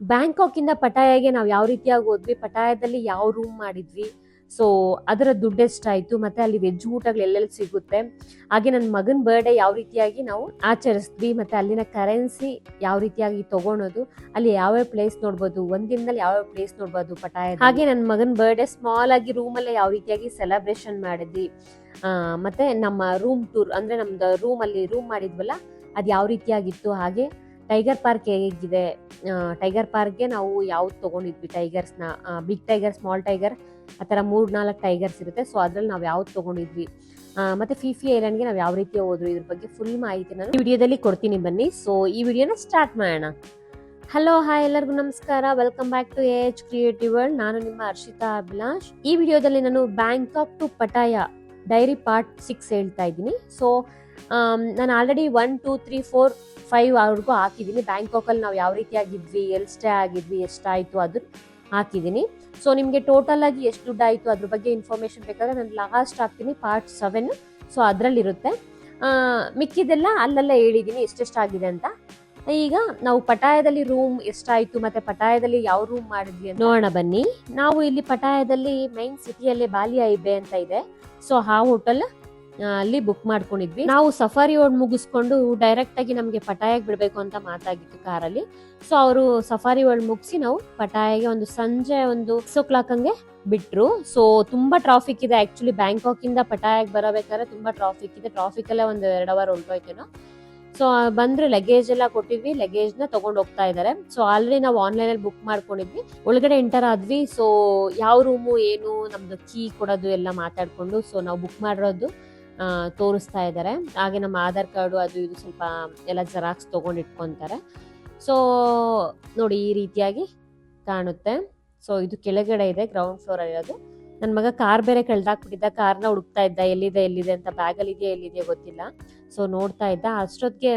ಬ್ಯಾಂಕಾಕಿಂದ ಪಟಾಯಾಗೆ ನಾವು ಯಾವ ರೀತಿಯಾಗಿ ಹೋದ್ವಿ, ಪಟಾಯದಲ್ಲಿ ಯಾವ ರೂಮ್ ಮಾಡಿದ್ವಿ, ಸೊ ಅದರ ದುಡ್ಡು ಎಷ್ಟಾಯ್ತು, ಮತ್ತೆ ಅಲ್ಲಿ ವೆಜ್ ಊಟಗಳು ಎಲ್ಲೆಲ್ಲಿ ಸಿಗುತ್ತೆ, ಹಾಗೆ ನನ್ನ ಮಗನ ಬರ್ಡೇ ಯಾವ ರೀತಿಯಾಗಿ ನಾವು ಆಚರಿಸಿದ್ವಿ, ಮತ್ತೆ ಅಲ್ಲಿನ ಕರೆನ್ಸಿ ಯಾವ ರೀತಿಯಾಗಿ ತಗೊಳೋದು, ಅಲ್ಲಿ ಯಾವ್ಯಾವ ಪ್ಲೇಸ್ ನೋಡ್ಬೋದು, ಒಂದಿನದಲ್ಲಿ ಯಾವ್ಯಾವ ಪ್ಲೇಸ್ ನೋಡ್ಬೋದು ಪಟಾಯ, ಹಾಗೆ ನನ್ನ ಮಗನ ಬರ್ಡೇ ಸ್ಮಾಲ್ ಆಗಿ ರೂಮಲ್ಲೇ ಯಾವ ರೀತಿಯಾಗಿ ಸೆಲೆಬ್ರೇಷನ್ ಮಾಡಿದ್ವಿ, ಮತ್ತೆ ನಮ್ಮ ರೂಮ್ ಟೂರ್ ಅಂದ್ರೆ ನಮ್ದು ರೂಮ್ ಮಾಡಿದ್ವಲ್ಲ ಅದು ಯಾವ ರೀತಿಯಾಗಿತ್ತು, ಹಾಗೆ ಟೈಗರ್ ಪಾರ್ಕ್ ಹೇಗಿದೆ, ಟೈಗರ್ ಪಾರ್ಕ್ಗೆ ನಾವು ಯಾವ್ದು ತೊಗೊಂಡಿದ್ವಿ ಟೈಗರ್ಸ್ನ, ಬಿಗ್ ಟೈಗರ್, ಸ್ಮಾಲ್ ಟೈಗರ್, ಆ ಥರ 3-4 ಟೈಗರ್ಸ್ ಇರುತ್ತೆ. ಸೊ ಅದ್ರಲ್ಲಿ ನಾವು ಯಾವ್ದು ತೊಗೊಂಡಿದ್ವಿ, ಮತ್ತೆ ಫಿಫಿ ಐಲ್ಯಾಂಡ್ಗೆ ನಾವು ಯಾವ ರೀತಿ ಹೋದ್ರು, ಇದ್ರ ಬಗ್ಗೆ ಫುಲ್ ಮಾಹಿತಿ ನಾನು ಈ ವಿಡಿಯೋದಲ್ಲಿ ಕೊಡ್ತೀನಿ, ಬನ್ನಿ. ಸೊ ಈ ವಿಡಿಯೋನ ಸ್ಟಾರ್ಟ್ ಮಾಡೋಣ. ಹಲೋ ಹಾಯ್, ಎಲ್ಲರಿಗೂ ನಮಸ್ಕಾರ, welcome back to AH creative world. ನಾನು ನಿಮ್ಮ ಹರ್ಷಿತಾ ಅಭಿಲಾಷ್. ಈ ವಿಡಿಯೋದಲ್ಲಿ ನಾನು Bangkok to Pattaya diary part 6 ಹೇಳ್ತಾ ಇದ್ದೀನಿ. ಸೊ ನಾನು ಆಲ್ರೆಡಿ 1, 2, 3, 4, 5 ಅವ್ರಿಗೂ ಹಾಕಿದ್ದೀನಿ. ಬ್ಯಾಂಕಾಕಲ್ಲಿ ನಾವು ಯಾವ ರೀತಿ ಆಗಿದ್ವಿ, ಎಲ್ಲಿ ಸ್ಟೇ ಆಗಿದ್ವಿ, ಎಷ್ಟಾಯಿತು ಅದು ಹಾಕಿದ್ದೀನಿ. ಸೊ ನಿಮಗೆ ಟೋಟಲ್ ಆಗಿ ಎಷ್ಟು ದುಡ್ಡು ಆಯಿತು ಅದ್ರ ಬಗ್ಗೆ ಇನ್ಫಾರ್ಮೇಷನ್ ಬೇಕಾದ್ರೆ ನಾನು ಲಾಸ್ಟ್ ಹಾಕ್ತೀನಿ, ಪಾರ್ಟ್ 7. ಸೊ ಅದರಲ್ಲಿರುತ್ತೆ. ಮಿಕ್ಕಿದೆಲ್ಲ ಅಲ್ಲೆಲ್ಲ ಹೇಳಿದ್ದೀನಿ ಎಷ್ಟೆಷ್ಟಾಗಿದೆ ಅಂತ. ಈಗ ನಾವು ಪಟಾಯದಲ್ಲಿ ರೂಮ್ ಎಷ್ಟಾಯಿತು ಮತ್ತು ಪಟಾಯದಲ್ಲಿ ಯಾವ ರೂಮ್ ಮಾಡಿದ್ವಿ ಅಂತ ನೋಡೋಣ ಬನ್ನಿ. ನಾವು ಇಲ್ಲಿ ಪಟಾಯದಲ್ಲಿ ಮೈನ್ ಸಿಟಿಯಲ್ಲಿ ಬಾಲಿ ಐಬೆ ಅಂತ ಇದೆ. ಸೊ ಆ ಹೋಟೆಲ್ ಅಲ್ಲಿ ಬುಕ್ ಮಾಡ್ಕೊಂಡಿದ್ವಿ. ನಾವು ಸಫಾರಿ ಮುಗಿಸ್ಕೊಂಡು ಡೈರೆಕ್ಟ್ ಆಗಿ ನಮಗೆ ಪಟಾಯಾಗಿ ಬಿಡಬೇಕು ಅಂತ ಮಾತಾಗಿತ್ತು ಕಾರಲ್ಲಿ. ಸೊ ಅವರು ಸಫಾರಿ ಮುಗಿಸಿ ನಾವು ಪಟಾಯಾಗೆ ಸಂಜೆ 6 o'clock ಹಂಗೆ ಬಿಟ್ರು. ಸೊ ತುಂಬಾ ಟ್ರಾಫಿಕ್ ಇದೆ ಆಕ್ಚುಲಿ. ಬ್ಯಾಂಕಾಕ್ ಇಂದ ಪಟಾಯಾಗಿ ಬರಬೇಕಾದ್ರೆ ತುಂಬಾ ಟ್ರಾಫಿಕ್ ಇದೆ. ಟ್ರಾಫಿಕ್ ಅಲ್ಲೇ 1-2 hour ಹೊರಟೋಯ್ತೇನೋ. ಸೊ ಬಂದ್ರೆ ಲಗೇಜ್ ಎಲ್ಲ ಕೊಟ್ಟಿದ್ವಿ, ಲಗೇಜ್ ನ ತಗೊಂಡ್ ಹೋಗ್ತಾ ಇದಾರೆ. ಸೊ ಆಲ್ರೆಡಿ ನಾವು ಆನ್ಲೈನ್ ಅಲ್ಲಿ ಬುಕ್ ಮಾಡ್ಕೊಂಡಿದ್ವಿ. ಒಳಗಡೆ ಎಂಟರ್ ಆದ್ವಿ. ಸೊ ಯಾವ ರೂಮು ಏನು, ನಮ್ದು ಕೀ ಕೊಡೋದು ಎಲ್ಲ ಮಾತಾಡ್ಕೊಂಡು, ಸೊ ನಾವು ಬುಕ್ ಮಾಡಿರೋದು ತೋರಿಸ್ತಾ ಇದ್ದಾರೆ. ಹಾಗೆ ನಮ್ಮ ಆಧಾರ್ ಕಾರ್ಡು ಅದು ಇದು ಸ್ವಲ್ಪ ಎಲ್ಲ ಜೆರಾಕ್ಸ್ ತಗೊಂಡು ಇಟ್ಕೊಂತಾರೆ. ಸೊ ನೋಡಿ ಈ ರೀತಿಯಾಗಿ ಕಾಣುತ್ತೆ. ಸೊ ಇದು ಕೆಳಗಡೆ ಇದೆ, ಗ್ರೌಂಡ್ ಫ್ಲೋರ್ ಇರೋದು. ನನ್ನ ಮಗ ಕಾರ್ ಬೇರೆ ಕಳ್ದಾಕ್ಬಿಟ್ಟಿದ್ದ, ಕಾರ್ನ ಹುಡುಕ್ತಾ ಇದ್ದ, ಎಲ್ಲಿದೆ ಅಂತ, ಬ್ಯಾಗಲ್ಲಿ ಎಲ್ಲಿದೆಯಾ ಗೊತ್ತಿಲ್ಲ. ಸೊ ನೋಡ್ತಾ ಇದ್ದ. ಅಷ್ಟೊತ್ತಿಗೆ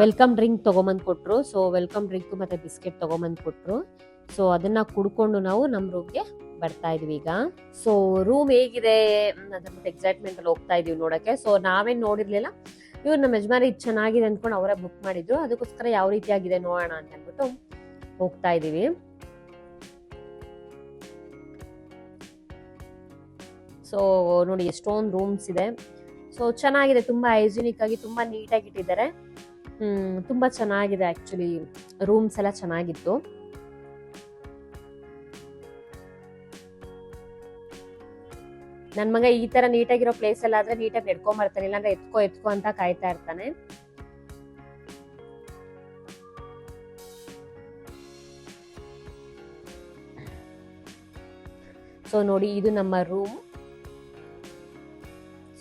ವೆಲ್ಕಮ್ ಡ್ರಿಂಕ್ ತಗೊಂಬಂದ್ ಕೊಟ್ರು. ಸೊ ವೆಲ್ಕಮ್ ಡ್ರಿಂಕ್ ಮತ್ತೆ ಬಿಸ್ಕೆಟ್ ತಗೊಂಬಂದ್ ಕೊಟ್ರು. ಸೊ ಅದನ್ನ ಕುಡ್ಕೊಂಡು ನಾವು ನಮ್ಮ ರೂಮ್ಗೆ ಬರ್ತಾ ಇದೀವಿ ಈಗ. ಸೊ ರೂಮ್ ಹೇಗಿದೆ ಅದ್ರ ಮತ್ತೆ ಎಕ್ಸೈಟ್ಮೆಂಟ್ ಅಲ್ಲಿ ಹೋಗ್ತಾ ಇದೀವಿ ನೋಡಕ್ಕೆ. ಸೊ ನಾವೇನ್ ನೋಡಿರ್ಲಿಲ್ಲ, ಇವ್ರು ನಮ್ಮ ಯಜಮಾನ ಇದು ಚೆನ್ನಾಗಿದೆ ಅಂದ್ಕೊಂಡು ಅವರೇ ಬುಕ್ ಮಾಡಿದ್ರು. ಅದಕ್ಕೋಸ್ಕರ ಯಾವ ರೀತಿಯಾಗಿದೆ ನೋಡೋಣ ಅಂತ ಅಂದ್ಬಿಟ್ಟು ಹೋಗ್ತಾ ಇದೀವಿ. ಸೊ ನೋಡಿ ಎಷ್ಟೊಂದು ರೂಮ್ಸ್ ಇದೆ. ಸೊ ಚೆನ್ನಾಗಿದೆ, ತುಂಬಾ ಹೈಜಿನಿಕ್ ಆಗಿ ತುಂಬಾ ನೀಟಾಗಿ ಇಟ್ಟಿದ್ದಾರೆ. ತುಂಬಾ ಚೆನ್ನಾಗಿದೆ ಆಕ್ಚುಲಿ, ರೂಮ್ಸ್ ಎಲ್ಲ ಚೆನ್ನಾಗಿತ್ತು. ನನ್ ಮಗ ಈ ತರ ನೀಟಾಗಿರೋ ಪ್ಲೇಸ್ ಎಲ್ಲ ಆದ್ರೆ ನೀಟಾಗಿ ನಡ್ಕೊಂಬರ್ತಾನೆ, ಇಲ್ಲಾಂದ್ರೆ ಎತ್ಕೋ ಅಂತ ಕಾಯ್ತಾ ಇರ್ತಾನೆ. ಸೊ ನೋಡಿ ಇದು ನಮ್ಮ ರೂಮ್.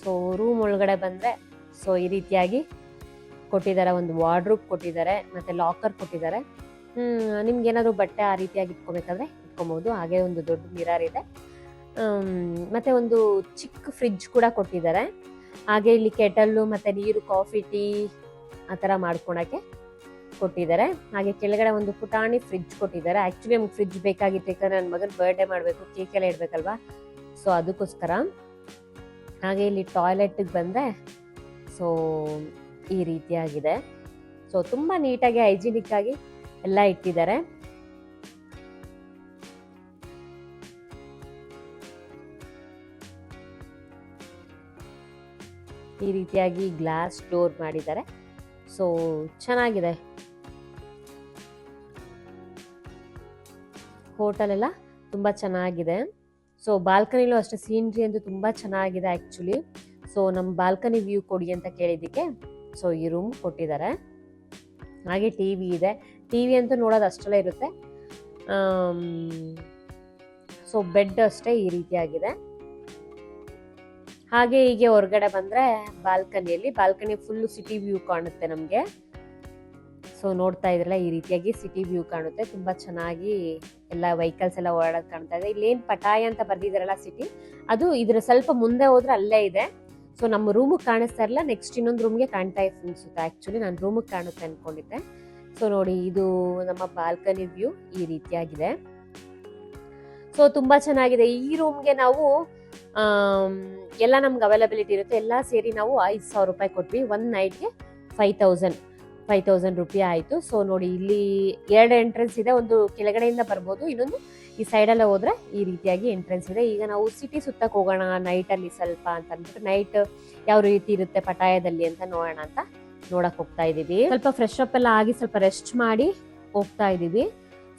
ಸೊ ರೂಮ್ ಒಳಗಡೆ ಬಂದ್ರೆ ಸೊ ಈ ರೀತಿಯಾಗಿ ಕೊಟ್ಟಿದ್ದಾರೆ. ಒಂದು ವಾರ್ಡ್ರೂಬ್ ಕೊಟ್ಟಿದ್ದಾರೆ, ಮತ್ತೆ ಲಾಕರ್ ಕೊಟ್ಟಿದ್ದಾರೆ. ನಿಮ್ಗೆ ಏನಾದ್ರು ಬಟ್ಟೆ ಆ ರೀತಿಯಾಗಿ ಇಟ್ಕೋಬೇಕಾದ್ರೆ ಇಟ್ಕೊಬಹುದು. ಹಾಗೆ ಒಂದು ದೊಡ್ಡ ಮಿರರ್ ಇದೆ, ಮತ್ತೆ ಒಂದು ಚಿಕ್ಕ ಫ್ರಿಡ್ಜ್ ಕೂಡ ಕೊಟ್ಟಿದ್ದಾರೆ. ಹಾಗೆ ಇಲ್ಲಿ ಕೆಟಲ್ಲು ಮತ್ತೆ ನೀರು, ಕಾಫಿ, ಟೀ ಆ ಥರ ಮಾಡ್ಕೊಳಕ್ಕೆ ಕೊಟ್ಟಿದ್ದಾರೆ. ಹಾಗೆ ಕೆಳಗಡೆ ಒಂದು ಪುಟಾಣಿ ಫ್ರಿಡ್ಜ್ ಕೊಟ್ಟಿದ್ದಾರೆ. ಆಕ್ಚುಲಿ ನಮ್ಗೆ ಫ್ರಿಡ್ಜ್ ಬೇಕಾಗಿತ್ತು, ಯಾಕಂದ್ರೆ ನನ್ನ ಮಗನ ಬರ್ಡೇ ಮಾಡಬೇಕು, ಕೇಕ್ ಎಲ್ಲ ಇಡ್ಬೇಕಲ್ವಾ. ಸೊ ಅದಕ್ಕೋಸ್ಕರ. ಹಾಗೆ ಇಲ್ಲಿ ಟಾಯ್ಲೆಟ್ಗೆ ಬಂದರೆ ಸೊ ಈ ರೀತಿಯಾಗಿದೆ. ಸೊ ತುಂಬ ನೀಟಾಗಿ ಹೈಜಿನಿಕ್ ಆಗಿ ಎಲ್ಲ ಇಟ್ಟಿದ್ದಾರೆ. ಈ ರೀತಿಯಾಗಿ ಗ್ಲಾಸ್ ಡೋರ್ ಮಾಡಿದ್ದಾರೆ. ಸೊ ಚೆನ್ನಾಗಿದೆ. ಹೋಟೆಲ್ ಎಲ್ಲ ತುಂಬ ಚೆನ್ನಾಗಿದೆ. ಸೊ ಬಾಲ್ಕನಿಲೂ ಅಷ್ಟೇ ಸೀನ್ರಿ ಅಂತೂ ತುಂಬ ಚೆನ್ನಾಗಿದೆ ಆ್ಯಕ್ಚುಲಿ. ಸೊ ನಮ್ಮ ಬಾಲ್ಕನಿ ವ್ಯೂ ಕೊಡಿ ಅಂತ ಕೇಳಿದ್ದಕ್ಕೆ ಸೊ ಈ ರೂಮ್ ಕೊಟ್ಟಿದ್ದಾರೆ. ಹಾಗೆ ಟಿ ವಿ ಇದೆ. ಟಿ ವಿ ಅಂತೂ ನೋಡೋದು ಅಷ್ಟೆಲ್ಲ ಇರುತ್ತೆ. ಸೊ ಬೆಡ್ ಅಷ್ಟೇ ಈ ರೀತಿಯಾಗಿದೆ. ಹಾಗೆ ಹೀಗೆ ಹೊರಗಡೆ ಬಂದರೆ ಬಾಲ್ಕನಿ ಫುಲ್ಲು ಸಿಟಿ ವ್ಯೂ ಕಾಣುತ್ತೆ ನಮಗೆ. ಸೊ ನೋಡ್ತಾ ಇದ್ರಲ್ಲ ಈ ರೀತಿಯಾಗಿ ಸಿಟಿ ವ್ಯೂ ಕಾಣುತ್ತೆ. ತುಂಬ ಚೆನ್ನಾಗಿ ಎಲ್ಲ ವೆಹಿಕಲ್ಸ್ ಎಲ್ಲ ಓಡಾಡೋದು ಕಾಣ್ತಾ ಇದೆ. ಇಲ್ಲೇನು ಪಟಾಯ ಅಂತ ಬರ್ದಿದಾರಲ್ಲ ಸಿಟಿ, ಅದು ಇದ್ರ ಸ್ವಲ್ಪ ಮುಂದೆ ಹೋದ್ರೆ ಅಲ್ಲೇ ಇದೆ. ಸೊ ನಮ್ಮ ರೂಮಿಗೆ ಕಾಣಿಸ್ತಾ ಇರಲ್ಲ, ನೆಕ್ಸ್ಟ್ ಇನ್ನೊಂದು ರೂಮ್ಗೆ ಕಾಣ್ತಾ ಇತ್ತು ಅನ್ಸುತ್ತೆ. ಆ್ಯಕ್ಚುಲಿ ನಾನು ರೂಮಿಗೆ ಕಾಣುತ್ತೆ ಅಂದ್ಕೊಂಡಿದ್ದೆ. ಸೊ ನೋಡಿ ಇದು ನಮ್ಮ ಬಾಲ್ಕನಿ ವ್ಯೂ ಈ ರೀತಿಯಾಗಿದೆ. ಸೊ ತುಂಬ ಚೆನ್ನಾಗಿದೆ. ಈ ರೂಮ್ಗೆ ನಾವು ಎಲ್ಲ ನಮ್ಗೆ ಅವೈಲಬಿಲಿಟಿ ಇರುತ್ತೆ. ಎಲ್ಲ ಸೇರಿ ನಾವು 5,000 ರೂಪಾಯಿ ಕೊಟ್ವಿ. ಒಂದು ನೈಟ್ಗೆ 5,000. 5,000 ರೂಪಾಯಿ ಆಯಿತು. ಸೊ ನೋಡಿ ಇಲ್ಲಿ 2 ಎಂಟ್ರೆನ್ಸ್ ಇದೆ, ಒಂದು ಕೆಳಗಡೆಯಿಂದ ಬರ್ಬೋದು, ಇನ್ನೊಂದು ಈ ಸೈಡಲ್ಲೇ ಹೋದ್ರೆ ಈ ರೀತಿಯಾಗಿ ಎಂಟ್ರೆನ್ಸ್ ಇದೆ. ಈಗ ನಾವು ಸಿಟಿ ಸುತ್ತಕ್ಕೆ ಹೋಗೋಣ ನೈಟಲ್ಲಿ ಸ್ವಲ್ಪ ಅಂತ ಅಂದ್ಬಿಟ್ಟು, ನೈಟ್ ಯಾವ ರೀತಿ ಇರುತ್ತೆ ಪಟಾಯದಲ್ಲಿ ಅಂತ ನೋಡೋಣ ಅಂತ ನೋಡಕ್ ಹೋಗ್ತಾ ಇದೀವಿ. ಸ್ವಲ್ಪ ಫ್ರೆಶ್ ಅಪ್ ಎಲ್ಲ ಆಗಿ ಸ್ವಲ್ಪ ರೆಸ್ಟ್ ಮಾಡಿ ಹೋಗ್ತಾ ಇದೀವಿ.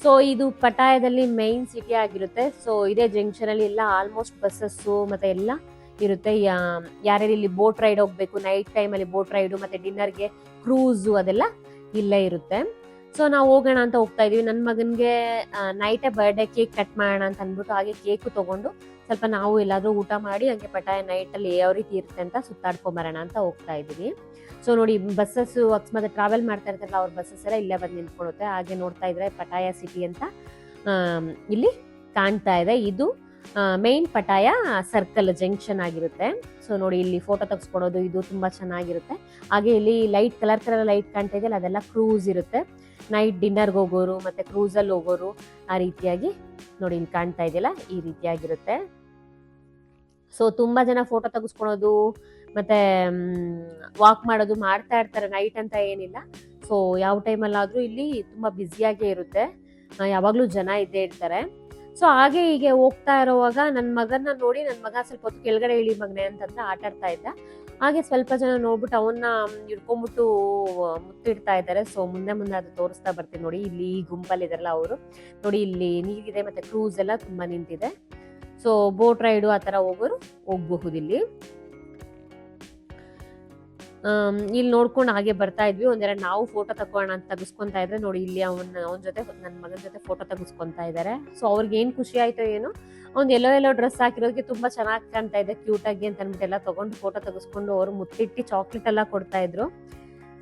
ಸೊ ಇದು ಪಟಾಯದಲ್ಲಿ ಮೈನ್ ಸಿಟಿ ಆಗಿರುತ್ತೆ. ಸೊ ಇದೇ ಜಂಕ್ಷನ್ ಅಲ್ಲಿ ಎಲ್ಲ ಆಲ್ಮೋಸ್ಟ್ ಬಸ್ಸಸ್ಸು ಮತ್ತೆ ಎಲ್ಲ ಇರುತ್ತೆ. ಯಾರ್ಯಾರು ಇಲ್ಲಿ ಬೋಟ್ ರೈಡ್ ಹೋಗ್ಬೇಕು, ನೈಟ್ ಟೈಮ್ ಅಲ್ಲಿ ಬೋಟ್ ರೈಡು ಮತ್ತೆ ಡಿನ್ನರ್ಗೆ ಕ್ರೂಸು ಅದೆಲ್ಲ ಇಲ್ಲೇ ಇರುತ್ತೆ. ಸೊ ನಾವು ಹೋಗೋಣ ಅಂತ ಹೋಗ್ತಾ ಇದೀವಿ. ನನ್ನ ಮಗನ್ಗೆ ನೈಟೇ ಬರ್ಡೇ ಕೇಕ್ ಕಟ್ ಮಾಡೋಣ ಅಂತ ಅಂದ್ಬಿಟ್ಟು ಹಾಗೆ ಕೇಕು ತಗೊಂಡು ಸ್ವಲ್ಪ ನಾವು ಎಲ್ಲಾದ್ರೂ ಊಟ ಮಾಡಿ ಹಂಗೆ ಪಟಾಯ ನೈಟ್ ಅಲ್ಲಿ ಯಾವ ರೀತಿ ಇರುತ್ತೆ ಅಂತ ಸುತ್ತಾಡ್ಕೊಂಬರೋಣ ಅಂತ ಹೋಗ್ತಾ ಇದೀವಿ. ಸೊ ನೋಡಿ ಬಸ್ಸಸ್ ಅಕಸ್ಮಾತ್ ಟ್ರಾವೆಲ್ ಮಾಡ್ತಾ ಇರ್ತಾರಲ್ಲ ಅವ್ರ ಬಸ್ಸಸ್ ಎಲ್ಲ ಇಲ್ಲೇ ಬಂದು ನಿಂತ್ಕೊಳ್ಳುತ್ತೆ. ಹಾಗೆ ನೋಡ್ತಾ ಇದ್ರೆ ಪಟಾಯ ಸಿಟಿ ಅಂತ ಇಲ್ಲಿ ಕಾಣ್ತಾ ಇದೆ. ಇದು ಮೇನ್ ಪಟಾಯ ಸರ್ಕಲ್ ಜಂಕ್ಷನ್ ಆಗಿರುತ್ತೆ. ಸೊ ನೋಡಿ ಇಲ್ಲಿ ಫೋಟೋ ತೆಗೆಸ್ಕೊಳೋದು ಇದು ತುಂಬಾ ಚೆನ್ನಾಗಿರುತ್ತೆ. ಹಾಗೆ ಇಲ್ಲಿ ಲೈಟ್ ಕಲರ್ ಲೈಟ್ ಕಾಣ್ತಾ ಇದೆಯಲ್ಲ ಅದೆಲ್ಲ ಕ್ರೂಸ್ ಇರುತ್ತೆ. ನೈಟ್ ಡಿನ್ನರ್ಗೆ ಹೋಗೋರು ಮತ್ತೆ ಕ್ರೂಸಲ್ಲಿ ಹೋಗೋರು ಆ ರೀತಿಯಾಗಿ ನೋಡಿ ಇಲ್ಲಿ ಕಾಣ್ತಾ ಇದೆಯಲ್ಲ ಈ ರೀತಿಯಾಗಿರುತ್ತೆ. ಸೊ ತುಂಬಾ ಜನ ಫೋಟೋ ತೆಗೆಸ್ಕೊಳೋದು ಮತ್ತೆ ವಾಕ್ ಮಾಡೋದು ಮಾಡ್ತಾ ಇರ್ತಾರೆ, ನೈಟ್ ಅಂತ ಏನಿಲ್ಲ. ಸೊ ಯಾವ ಟೈಮಲ್ಲಾದ್ರೂ ಇಲ್ಲಿ ತುಂಬಾ ಬ್ಯುಸಿಯಾಗೇ ಇರುತ್ತೆ, ಯಾವಾಗ್ಲೂ ಜನ ಇದ್ದೇ ಇರ್ತಾರೆ. ಸೊ ಹಾಗೆ ಹೀಗೆ ಹೋಗ್ತಾ ಇರೋವಾಗ ನನ್ನ ಮಗನ ನೋಡಿ ನನ್ನ ಮಗ ಸ್ವಲ್ಪ ಹೊತ್ತು ಕೆಳಗಡೆ ಇಳಿ ಮಗನೆ ಅಂತಂದ್ರೆ ಆಟ ಆಡ್ತಾ ಇದ್ದ. ಹಾಗೆ ಸ್ವಲ್ಪ ಜನ ನೋಡ್ಬಿಟ್ಟು ಅವನ್ನ ಹಿಡ್ಕೊಂಡ್ಬಿಟ್ಟು ಮುತ್ತಿಡ್ತಾ ಇದ್ದಾರೆ. ಸೊ ಮುಂದೆ ಅದು ತೋರಿಸ್ತಾ ಬರ್ತೀನಿ ನೋಡಿ. ಇಲ್ಲಿ ಈ ಗುಂಪಲ್ಲಿ ಇದಾರಲ್ಲ ಅವರು ನೋಡಿ, ಇಲ್ಲಿ ನೀರಿದೆ ಮತ್ತೆ ಕ್ರೂಸ್ ಎಲ್ಲ ತುಂಬಾ ನಿಂತಿದೆ. ಸೊ ಬೋಟ್ ರೈಡು ಆ ತರ ಹೋಗೋರು ಹೋಗಬಹುದು ಇಲ್ಲಿ ನೋಡ್ಕೊಂಡು ಹಾಗೆ ಬರ್ತಾ ಇದ್ವಿ. ಒಂದೆರಡು ನಾವು ಫೋಟೋ ತಗೋಣ ಅಂತ ತೆಗೆಸ್ಕೊಂತಾ ಇದ್ರೆ ನೋಡಿ ಇಲ್ಲಿ ಅವನ ಜೊತೆ ನನ್ನ ಮಗನ ಜೊತೆ ಫೋಟೋ ತೆಗೆಸ್ಕೊಂತಾ ಇದ್ದಾರೆ. ಸೊ ಅವ್ರಿಗೆ ಏನ್ ಖುಷಿ ಆಯ್ತೋ ಏನೋ, ಅವ್ನು ಎಲ್ಲೋ ಡ್ರೆಸ್ ಹಾಕಿರೋದಕ್ಕೆ ತುಂಬಾ ಚೆನ್ನಾಗಿ ಕಾಣ್ತಾ ಇದೆ ಕ್ಯೂಟ್ ಆಗಿ ಅಂತ ಅಂದ್ಬಿಟ್ಟು ಎಲ್ಲ ತಗೊಂಡು ಫೋಟೋ ತೆಗೆಸ್ಕೊಂಡು ಅವ್ರು ಮುತ್ತಿಟ್ಟು ಚಾಕ್ಲೇಟ್ ಎಲ್ಲ ಕೊಡ್ತಾ ಇದ್ರು.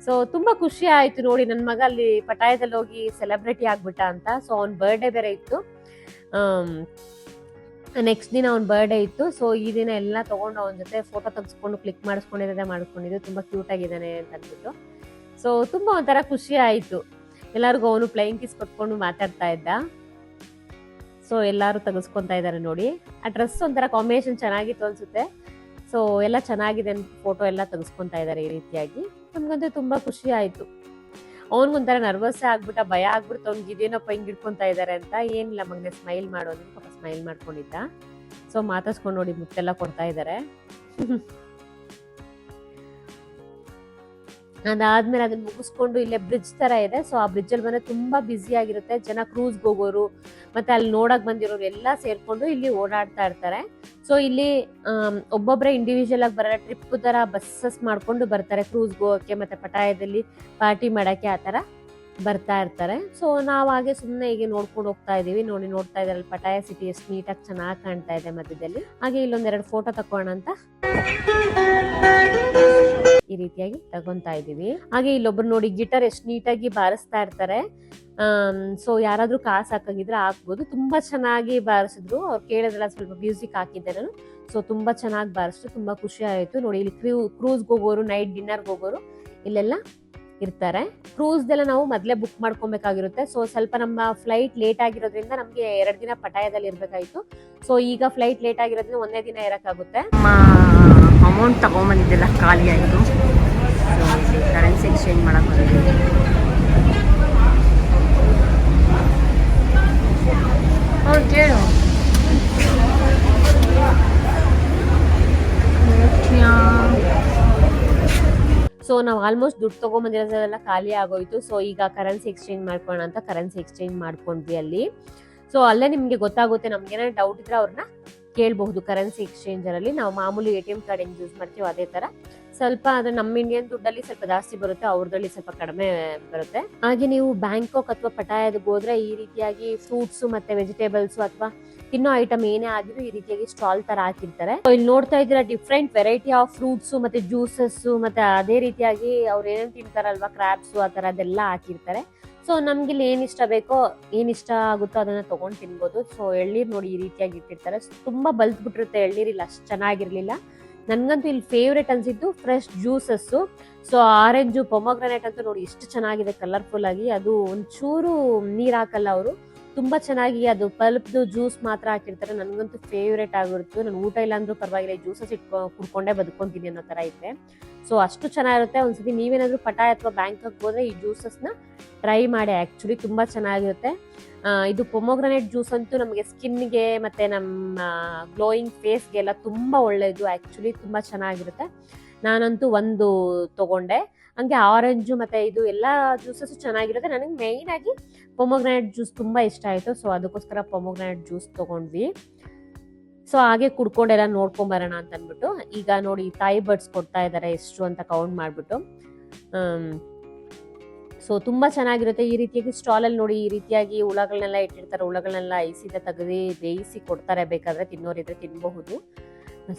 ಸೊ ತುಂಬಾ ಖುಷಿ ಆಯ್ತು ನೋಡಿ, ನನ್ನ ಮಗ ಅಲ್ಲಿ ಪಟಾಯದಲ್ಲಿ ಹೋಗಿ ಸೆಲೆಬ್ರಿಟಿ ಆಗ್ಬಿಟ್ಟ ಅಂತ. ಸೊ ಅವ್ನ ಬರ್ಡೇ ಬೇರೆ ಇತ್ತು, ನೆಕ್ಸ್ಟ್ ದಿನ ಅವ್ನ ಬರ್ಡೇ ಇತ್ತು. ಸೊ ಈ ದಿನ ಎಲ್ಲ ತಗೊಂಡು ಅವನ ಜೊತೆ ಫೋಟೋ ತೆಗೆಸ್ಕೊಂಡು ಕ್ಲಿಕ್ ಮಾಡ್ಕೊಂಡಿದ್ದು ತುಂಬಾ ಕ್ಯೂಟ್ ಆಗಿದ್ದಾನೆ ಅಂತ ಅಂದ್ಬಿಟ್ಟು. ಸೊ ತುಂಬಾ ಒಂಥರ ಖುಷಿ ಆಯ್ತು. ಎಲ್ಲರಿಗೂ ಅವನು ಫ್ಲೈಯಿಂಗ್ ಕಿಸ್ ಕೊಟ್ಕೊಂಡು ಮಾತಾಡ್ತಾ ಇದ್ದ. ಸೊ ಎಲ್ಲಾರು ತೆಗೆಸ್ಕೊಂತಾ ಇದ್ದಾರೆ ನೋಡಿ. ಆ ಡ್ರೆಸ್ ಒಂಥರ ಕಾಂಬಿನೇಷನ್ ಚೆನ್ನಾಗಿತ್ತು ಅನ್ಸುತ್ತೆ. ಸೊ ಎಲ್ಲ ಚೆನ್ನಾಗಿದೆ ಅಂತ ಫೋಟೋ ಎಲ್ಲ ತೆಗೆಸ್ಕೊಂತಾ ಇದ್ದಾರೆ ಈ ರೀತಿಯಾಗಿ. ನಮ್ಗಂತೂ ತುಂಬಾ ಖುಷಿ ಆಯ್ತು. ಅವನಿಗೊಂಥರ ನರ್ವಸ್ ಆಗ್ಬಿಟ್ಟ, ಭಯ ಆಗ್ಬಿಡ್ತು ಅವ್ನಿಗೆ, ಇದೇನಪ್ಪ ಹಿಂಗ್ ಹಿಡ್ಕೊಂತಾ ಇದಾರೆ ಅಂತ. ಏನಿಲ್ಲ ಮಗನೆ ಸ್ಮೈಲ್ ಮಾಡೋದು, ಪಾಪ ಸ್ಮೈಲ್ ಮಾಡ್ಕೊಂಡಿದ್ದ. ಸೊ ಮಾತಾಡ್ಸ್ಕೊಂಡು ನೋಡಿ ಮುತ್ತೆಲ್ಲ ಕೊಡ್ತಾ ಇದ್ದಾರೆ. ಅದಾದ್ಮೇಲೆ ಅದನ್ನ ಮುಗಿಸ್ಕೊಂಡು ಇಲ್ಲೇ ಬ್ರಿಡ್ಜ್ ತರ ಇದೆ. ಸೊ ಆ ಬ್ರಿಡ್ಜ್ ಅಲ್ಲಿ ಬಂದ್ರೆ ತುಂಬಾ ಬ್ಯುಸಿ ಆಗಿರುತ್ತೆ, ಜನ ಕ್ರೂಸ್ಗೆ ಹೋಗೋರು ಮತ್ತೆ ಅಲ್ಲಿ ನೋಡಕ್ ಬಂದಿರೋರು ಎಲ್ಲ ಸೇರ್ಕೊಂಡು ಇಲ್ಲಿ ಓಡಾಡ್ತಾ ಇರ್ತಾರೆ. ಸೊ ಇಲ್ಲಿ ಒಬ್ಬೊಬ್ಬರೇ ಇಂಡಿವಿಜುವಲ್ ಆಗಿ ಬರಲ್ಲ, ಟ್ರಿಪ್ ತರ ಬಸ್ಸಸ್ ಮಾಡ್ಕೊಂಡು ಬರ್ತಾರೆ ಕ್ರೂಸ್ಗೆ ಹೋಗಕ್ಕೆ ಮತ್ತೆ ಪಟಾಯದಲ್ಲಿ ಪಾರ್ಟಿ ಮಾಡಕ್ಕೆ ಆ ತರ ಬರ್ತಾ ಇರ್ತಾರೆ. ಸೊ ನಾವ್ ಹಾಗೆ ಸುಮ್ನೆ ಹೀಗೆ ನೋಡ್ಕೊಂಡು ಹೋಗ್ತಾ ಇದೀವಿ. ನೋಡ್ತಾ ಇದಾರೆ ಪಟಾಯ ಸಿಟಿ ಎಷ್ಟು ನೀಟಾಗಿ ಚೆನ್ನಾಗಿ ಕಾಣ್ತಾ ಇದೆ ಮಧ್ಯದಲ್ಲಿ. ಹಾಗೆ ಇಲ್ಲೊಂದೆರಡು ಫೋಟೋ ತಗೋಣ ಅಂತ ಈ ರೀತಿಯಾಗಿ ತಗೊಂತಾ ಇದೀವಿ. ಹಾಗೆ ಇಲ್ಲೊಬ್ರು ನೋಡಿ ಗಿಟಾರ್ ಎಷ್ಟು ನೀಟಾಗಿ ಬಾರಿಸ್ತಾ ಇರ್ತಾರೆ. ಸೊ ಯಾರಾದ್ರೂ ಕಾಸು ಹಾಕಂಗಿದ್ರೆ ಹಾಕ್ಬೋದು. ತುಂಬಾ ಚೆನ್ನಾಗಿ ಬಾರಿಸಿದ್ರು, ಅವ್ರು ಕೇಳಿದ್ರಲ್ಲ ಸ್ವಲ್ಪ ಮ್ಯೂಸಿಕ್ ಹಾಕಿದ್ದೆ ನಾನು. ಸೊ ತುಂಬಾ ಚೆನ್ನಾಗಿ ಬಾರಿಸಿದ್ರು, ತುಂಬಾ ಖುಷಿ ಆಯ್ತು ನೋಡಿ. ಇಲ್ಲಿ ಕ್ರೂಸ್ಗೆ ಹೋಗೋರು, ನೈಟ್ ಡಿನ್ನರ್ಗೆ ಹೋಗೋರು ಇಲ್ಲೆಲ್ಲ ಇರ್ತಾರೆ. ಕ್ರೂಸ್ದೆಲ್ಲ ನಾವು ಮೊದಲೇ ಬುಕ್ ಮಾಡ್ಕೊಬೇಕಾಗಿರುತ್ತೆ. ಸೊ ಸ್ವಲ್ಪ ನಮ್ಮ ಫ್ಲೈಟ್ ಲೇಟ್ ಆಗಿರೋದ್ರಿಂದ ನಮ್ಗೆ 2 ದಿನ ಪಟಾಯದಲ್ಲಿ ಇರ್ಬೇಕಾಯ್ತು. ಸೊ ಈಗ ಫ್ಲೈಟ್ ಲೇಟ್ ಆಗಿರೋದ್ರಿಂದ 1ನೇ ದಿನ ಇರಕ್ಕಾಗುತ್ತೆ. ಅಮೌಂಟ್ ತಗೊಂಬಂದಿದ್ದೆಲ್ಲ ಖಾಲಿ ಆಯಿತು. ಕರೆನ್ಸಿ ಎಕ್ಸ್ಚೇಂಜ್ ಮಾಡಕ್ ಬಂದಿದ್ದೀವಿ. ಅವ್ರು ಕೇಳು. ಸೊ ನಾವು ಆಲ್ಮೋಸ್ಟ್ ದುಡ್ಡು ತಗೊಂಬಂದಿರೋದೆಲ್ಲ ಖಾಲಿ ಆಗೋಯ್ತು. ಸೊ ಈಗ ಕರೆನ್ಸಿ ಎಕ್ಸ್ಚೇಂಜ್ ಮಾಡ್ಕೊಳ್ಳೋಣ ಅಂತ ಕರೆನ್ಸಿ ಎಕ್ಸ್ಚೇಂಜ್ ಮಾಡ್ಕೊಂಡ್ವಿ ಅಲ್ಲಿ. ಸೊ ಅಲ್ಲೇ ನಿಮ್ಗೆ ಗೊತ್ತಾಗುತ್ತೆ, ನಮ್ಗೆ ಏನಾದ್ರು ಡೌಟ್ ಇದ್ರೆ ಅವ್ರನ್ನ ಕೇಳಬಹುದು. ಕರೆನ್ಸಿ ಎಕ್ಸ್ಚೇಂಜರ್ ಅಲ್ಲಿ ನಾವು ಮಾಮೂಲಿ ATM ಕಾರ್ಡ್ ಹೆಂಗ್ ಯೂಸ್ ಮಾಡ್ತೀವಿ ಅದೇ ತರ. ಸ್ವಲ್ಪ ಅಂದ್ರೆ ನಮ್ಮ ಇಂಡಿಯನ್ ದುಡ್ಡಲ್ಲಿ ಸ್ವಲ್ಪ ಜಾಸ್ತಿ ಬರುತ್ತೆ, ಅವ್ರದ್ರಲ್ಲಿ ಸ್ವಲ್ಪ ಕಡಿಮೆ ಬರುತ್ತೆ. ಹಾಗೆ ನೀವು ಬ್ಯಾಂಕಾಕ್ ಅಥವಾ ಪಟಾಯಕ್ಕೆ ಹೋದ್ರೆ ಈ ರೀತಿಯಾಗಿ ಫ್ರೂಟ್ಸ್ ಮತ್ತೆ ವೆಜಿಟೇಬಲ್ಸ್ ಅಥವಾ ತಿನ್ನೋ ಐಟಮ್ ಏನೇ ಆಗಿದ್ರು ಈ ರೀತಿಯಾಗಿ ಸ್ಟಾಲ್ ತರ ಹಾಕಿರ್ತಾರೆ. ಇಲ್ಲಿ ನೋಡ್ತಾ ಇದ್ದೀರಾ ಡಿಫ್ರೆಂಟ್ ವೆರೈಟಿ ಆಫ್ ಫ್ರೂಟ್ಸ್ ಮತ್ತೆ ಜ್ಯೂಸಸ್ ಮತ್ತೆ ಅದೇ ರೀತಿಯಾಗಿ ಅವ್ರು ಏನೇನ್ ತಿಂತಾರಲ್ವಾ ಕ್ರಾಬ್ಸ್ ಆ ತರ ಅದೆಲ್ಲ ಹಾಕಿರ್ತಾರೆ. ಸೊ ನಮ್ಗೆ ಇಲ್ಲಿ ಏನ್ ಇಷ್ಟ ಬೇಕೋ ಏನ್ ಇಷ್ಟ ಆಗುತ್ತೋ ಅದನ್ನ ತಗೊಂಡ್ ತಿನ್ಬೋದು. ಸೊ ಎಳ್ನೀರ್ ನೋಡಿ ಈ ರೀತಿಯಾಗಿ ಇಟ್ಟಿರ್ತಾರೆ. ತುಂಬಾ ಬಲ್ತ್ ಬಿಟ್ಟಿರುತ್ತೆ ಎಳ್ನೀರ್, ಇಲ್ಲಿ ಅಷ್ಟು ಚೆನ್ನಾಗಿರ್ಲಿಲ್ಲ. ನನ್ಗಂತೂ ಇಲ್ಲಿ favourite ಅನ್ಸಿದ್ದು fresh juices. So orange ಪೊಮೊಗ್ರಾನೇಟ್ ಅಂತೂ ನೋಡಿ ಎಷ್ಟು ಚೆನ್ನಾಗಿದೆ ಕಲರ್ಫುಲ್ ಆಗಿ. ಅದು ಒಂಚೂರು ನೀರ್ ಹಾಕಲ್ಲ ಅವರು, ತುಂಬಾ ಚೆನ್ನಾಗಿ ಅದು ಪಲ್ಪ್ದು ಜ್ಯೂಸ್ ಮಾತ್ರ ಹಾಕಿರ್ತಾರೆ. ನನ್ಗಂತೂ ಫೇವ್ರೇಟ್ ಆಗಿರುತ್ತೆ. ನಾನು ಊಟ ಇಲ್ಲ ಅಂದ್ರೂ ಪರವಾಗಿಲ್ಲ ಜ್ಯೂಸಸ್ ಕುಡ್ಕೊಂಡೇ ಬದುಕೊಂತೀನಿ ಅನ್ನೋ ತರ ಇದೆ. ಸೊ ಅಷ್ಟು ಚೆನ್ನಾಗಿರುತ್ತೆ. ಒಂದ್ಸತಿ ನೀವೇನಾದರೂ ಪಟಾಯ ಅಥವಾ ಬ್ಯಾಂಕಾಕ್ ಹೋದ್ರೆ ಈ ಜ್ಯೂಸಸ್ನ ಟ್ರೈ ಮಾಡಿ. ಆ್ಯಕ್ಚುಲಿ ತುಂಬ ಚೆನ್ನಾಗಿರುತ್ತೆ. ಇದು ಪೊಮೊಗ್ರನೇಟ್ ಜ್ಯೂಸ್ ಅಂತೂ ನಮಗೆ ಸ್ಕಿನ್ಗೆ ಮತ್ತು ನಮ್ಮ ಗ್ಲೋಯಿಂಗ್ ಫೇಸ್ಗೆಲ್ಲ ತುಂಬ ಒಳ್ಳೆಯದು. ಆ್ಯಕ್ಚುಲಿ ತುಂಬ ಚೆನ್ನಾಗಿರುತ್ತೆ. ನಾನಂತೂ ಒಂದು ತೊಗೊಂಡೆ. ಹಂಗೆ ಆರೆಂಜು ಮತ್ತು ಇದು ಎಲ್ಲ ಜ್ಯೂಸಸ್ಸು ಚೆನ್ನಾಗಿರುತ್ತೆ. ನನಗೆ ಮೇಯ್ನಾಗಿ ಪೊಮೊಗ್ರನೇಟ್ ಜ್ಯೂಸ್ ತುಂಬ ಇಷ್ಟ ಆಯಿತು. ಸೊ ಅದಕ್ಕೋಸ್ಕರ ಪೊಮೊಗ್ರನೇಟ್ ಜ್ಯೂಸ್ ತೊಗೊಂಡ್ವಿ. ಸೊ ಹಾಗೆ ಕುಡ್ಕೊಂಡೆಲ್ಲ ನೋಡ್ಕೊಂಬರೋಣ ಅಂತ ಅಂದ್ಬಿಟ್ಟು ಈಗ ನೋಡಿ ತಾಯಿ ಬರ್ಡ್ಸ್ ಕೊಡ್ತಾ ಇದ್ದಾರೆ ಎಷ್ಟು ಅಂತ ಕೌಂಟ್ ಮಾಡಿಬಿಟ್ಟು. ಸೊ ತುಂಬ ಚೆನ್ನಾಗಿರುತ್ತೆ. ಈ ರೀತಿಯಾಗಿ ಸ್ಟಾಲಲ್ಲಿ ನೋಡಿ ಈ ರೀತಿಯಾಗಿ ಹುಳಗಳನ್ನೆಲ್ಲ ಇಟ್ಟಿರ್ತಾರೆ. ಹುಳಗಳನ್ನೆಲ್ಲ ಐಸಿದ ತೆಗೆದು ಬೇಯಿಸಿ ಕೊಡ್ತಾರೆ. ಬೇಕಾದರೆ ತಿನ್ನೋರಿದ್ರೆ ತಿನ್ನಬಹುದು.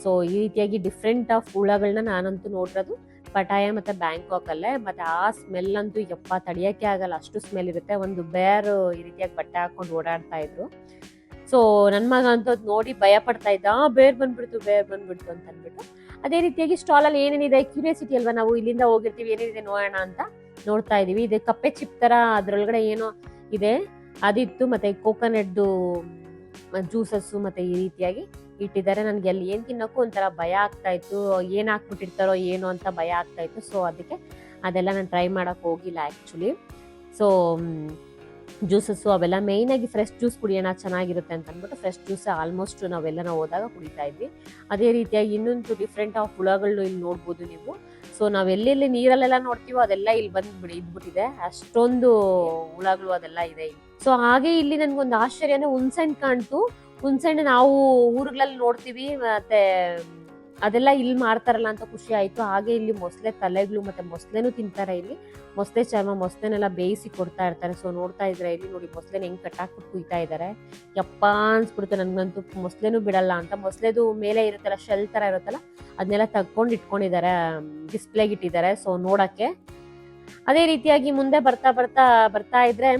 ಸೊ ಈ ರೀತಿಯಾಗಿ ಡಿಫ್ರೆಂಟ್ ಆಫ್ ಹುಳಗಳನ್ನ ನಾನಂತೂ ನೋಡಿರೋದು ಪಟಾಯ ಮತ್ತು ಬ್ಯಾಂಕಾಕಲ್ಲೇ. ಮತ್ತು ಆ ಸ್ಮೆಲ್ ಅಂತೂ ಯಪ್ಪ ತಡಿಯೋಕ್ಕೆ ಆಗಲ್ಲ, ಅಷ್ಟು ಸ್ಮೆಲ್ ಇರುತ್ತೆ. ಒಂದು ಬೇರು ಈ ರೀತಿಯಾಗಿ ಬಟ್ಟೆ ಹಾಕ್ಕೊಂಡು ಓಡಾಡ್ತಾ ಇದ್ರು. ಸೊ ನನ್ನ ಮಗ ಅಂತೂ ಅದು ನೋಡಿ ಭಯ ಪಡ್ತಾ ಇದ್ದ, ಬೇರ್ ಬಂದ್ಬಿಡ್ತು ಅಂತ ಅಂದ್ಬಿಟ್ಟು. ಅದೇ ರೀತಿಯಾಗಿ ಸ್ಟಾಲಲ್ಲಿ ಏನೇನಿದೆ ಕ್ಯೂರಿಯಾಸಿಟಿ ಅಲ್ವಾ, ನಾವು ಇಲ್ಲಿಂದ ಹೋಗಿರ್ತೀವಿ ಏನೇನಿದೆ ನೋಡೋಣ ಅಂತ ನೋಡ್ತಾ ಇದೀವಿ. ಇದು ಕಪ್ಪೆ ಚಿಪ್ ಥರ ಅದರೊಳಗಡೆ ಏನೋ ಇದೆ ಅದಿತ್ತು. ಮತ್ತು ಕೋಕೋನಟ್ದು ಜ್ಯೂಸಸ್ಸು ಮತ್ತು ಈ ರೀತಿಯಾಗಿ ಇಟ್ಟಿದ್ದಾರೆ. ನನಗೆ ಅಲ್ಲಿ ಏನು ತಿನ್ನೋಕ್ಕೂ ಒಂಥರ ಭಯ ಆಗ್ತಾ ಇತ್ತು, ಏನು ಹಾಕ್ಬಿಟ್ಟಿರ್ತಾರೋ ಏನೋ ಅಂತ ಭಯ ಆಗ್ತಾ ಇತ್ತು. ಸೊ ಅದಕ್ಕೆ ಅದೆಲ್ಲ ನಾನು ಟ್ರೈ ಮಾಡೋಕ್ಕೆ ಹೋಗಿಲ್ಲ ಆ್ಯಕ್ಚುಲಿ. ಸೊ ಜ್ಯೂಸಸ್ಸು ಅವೆಲ್ಲ ಮೇಯ್ನಾಗಿ ಫ್ರೆಶ್ ಜ್ಯೂಸ್ ಕುಡಿಯೋಣ ಚೆನ್ನಾಗಿರುತ್ತೆ ಅಂತ ಅಂದ್ಬಿಟ್ಟು ಫ್ರೆಶ್ ಜ್ಯೂಸ್ ಆಲ್ಮೋಸ್ಟ್ ನಾವೆಲ್ಲ ಹೋದಾಗ ಕುಡಿತಾ ಇದ್ವಿ. ಅದೇ ರೀತಿಯಾಗಿ ಇನ್ನೊಂದು ಡಿಫ್ರೆಂಟ್ ಆಫ್ ಹುಳಗಳು ಇಲ್ಲಿ ನೋಡ್ಬೋದು ನೀವು. ಸೊ ನಾವು ಎಲ್ಲೆಲ್ಲಿ ನೀರಲ್ಲೆಲ್ಲ ನೋಡ್ತೀವೋ ಅದೆಲ್ಲ ಇಲ್ಲಿ ಇದ್ಬಿಟ್ಟಿದೆ. ಅಷ್ಟೊಂದು ಹುಳಗಳು ಅದೆಲ್ಲ ಇದೆ ಇಲ್ಲಿ. ಸೊ ಹಾಗೆ ಇಲ್ಲಿ ನನ್ಗೊಂದು ಆಶ್ಚರ್ಯ ಅಂದ್ರೆ ಹುಣ್ಸೆಹಣ್ಣು ಕಾಣ್ತು. ಹುಣ್ಸೆಹಣ್ಣು ನಾವು ಊರುಗಳಲ್ಲಿ ನೋಡ್ತೀವಿ ಮತ್ತೆ ಅದೆಲ್ಲ ಇಲ್ಲಿ ಮಾಡ್ತಾರಲ್ಲ ಅಂತ ಖುಷಿ ಆಯ್ತು. ಹಾಗೆ ಇಲ್ಲಿ ಮೊಸಳೆ ತಲೆಗಳು ಮತ್ತೆ ಮೊಸಳೆನೂ ತಿಂತಾರೆ. ಇಲ್ಲಿ ಮೊಸಳೆ ಚರ್ಮ ಮೊಸಳೆನೆಲ್ಲ ಬೇಯಿಸಿ ಕೊಡ್ತಾ ಇರ್ತಾರೆ. ಸೊ ನೋಡ್ತಾ ಇದ್ರೆ ಇಲ್ಲಿ ನೋಡಿ ಮೊಸಳೆನ ಹೆಂಗ್ ಕಟ್ಟಾಕ್ಬಿಟ್ಟು ಕುಯ್ತಾ ಇದ್ದಾರೆ. ಯಪ್ಪ ಅನ್ಸ್ಬಿಡುತ್ತೆ ನನ್ಗಂತೂ. ಮೊಸಳೆನೂ ಬಿಡಲ್ಲ ಅಂತ ಮೊಸಳೆದು ಮೇಲೆ ಇರುತ್ತಲ್ಲ ಶೆಲ್ ತರ ಇರುತ್ತಲ್ಲ ಅದನ್ನೆಲ್ಲ ತಗೊಂಡು ಇಟ್ಕೊಂಡಿದ್ದಾರೆ, ಡಿಸ್ಪ್ಲೇಗೆ ಇಟ್ಟಿದ್ದಾರೆ. ಸೊ ನೋಡಕ್ಕೆ ಅದೇ ರೀತಿಯಾಗಿ ಮುಂದೆ ಬರ್ತಾ ಇದ್ರೆ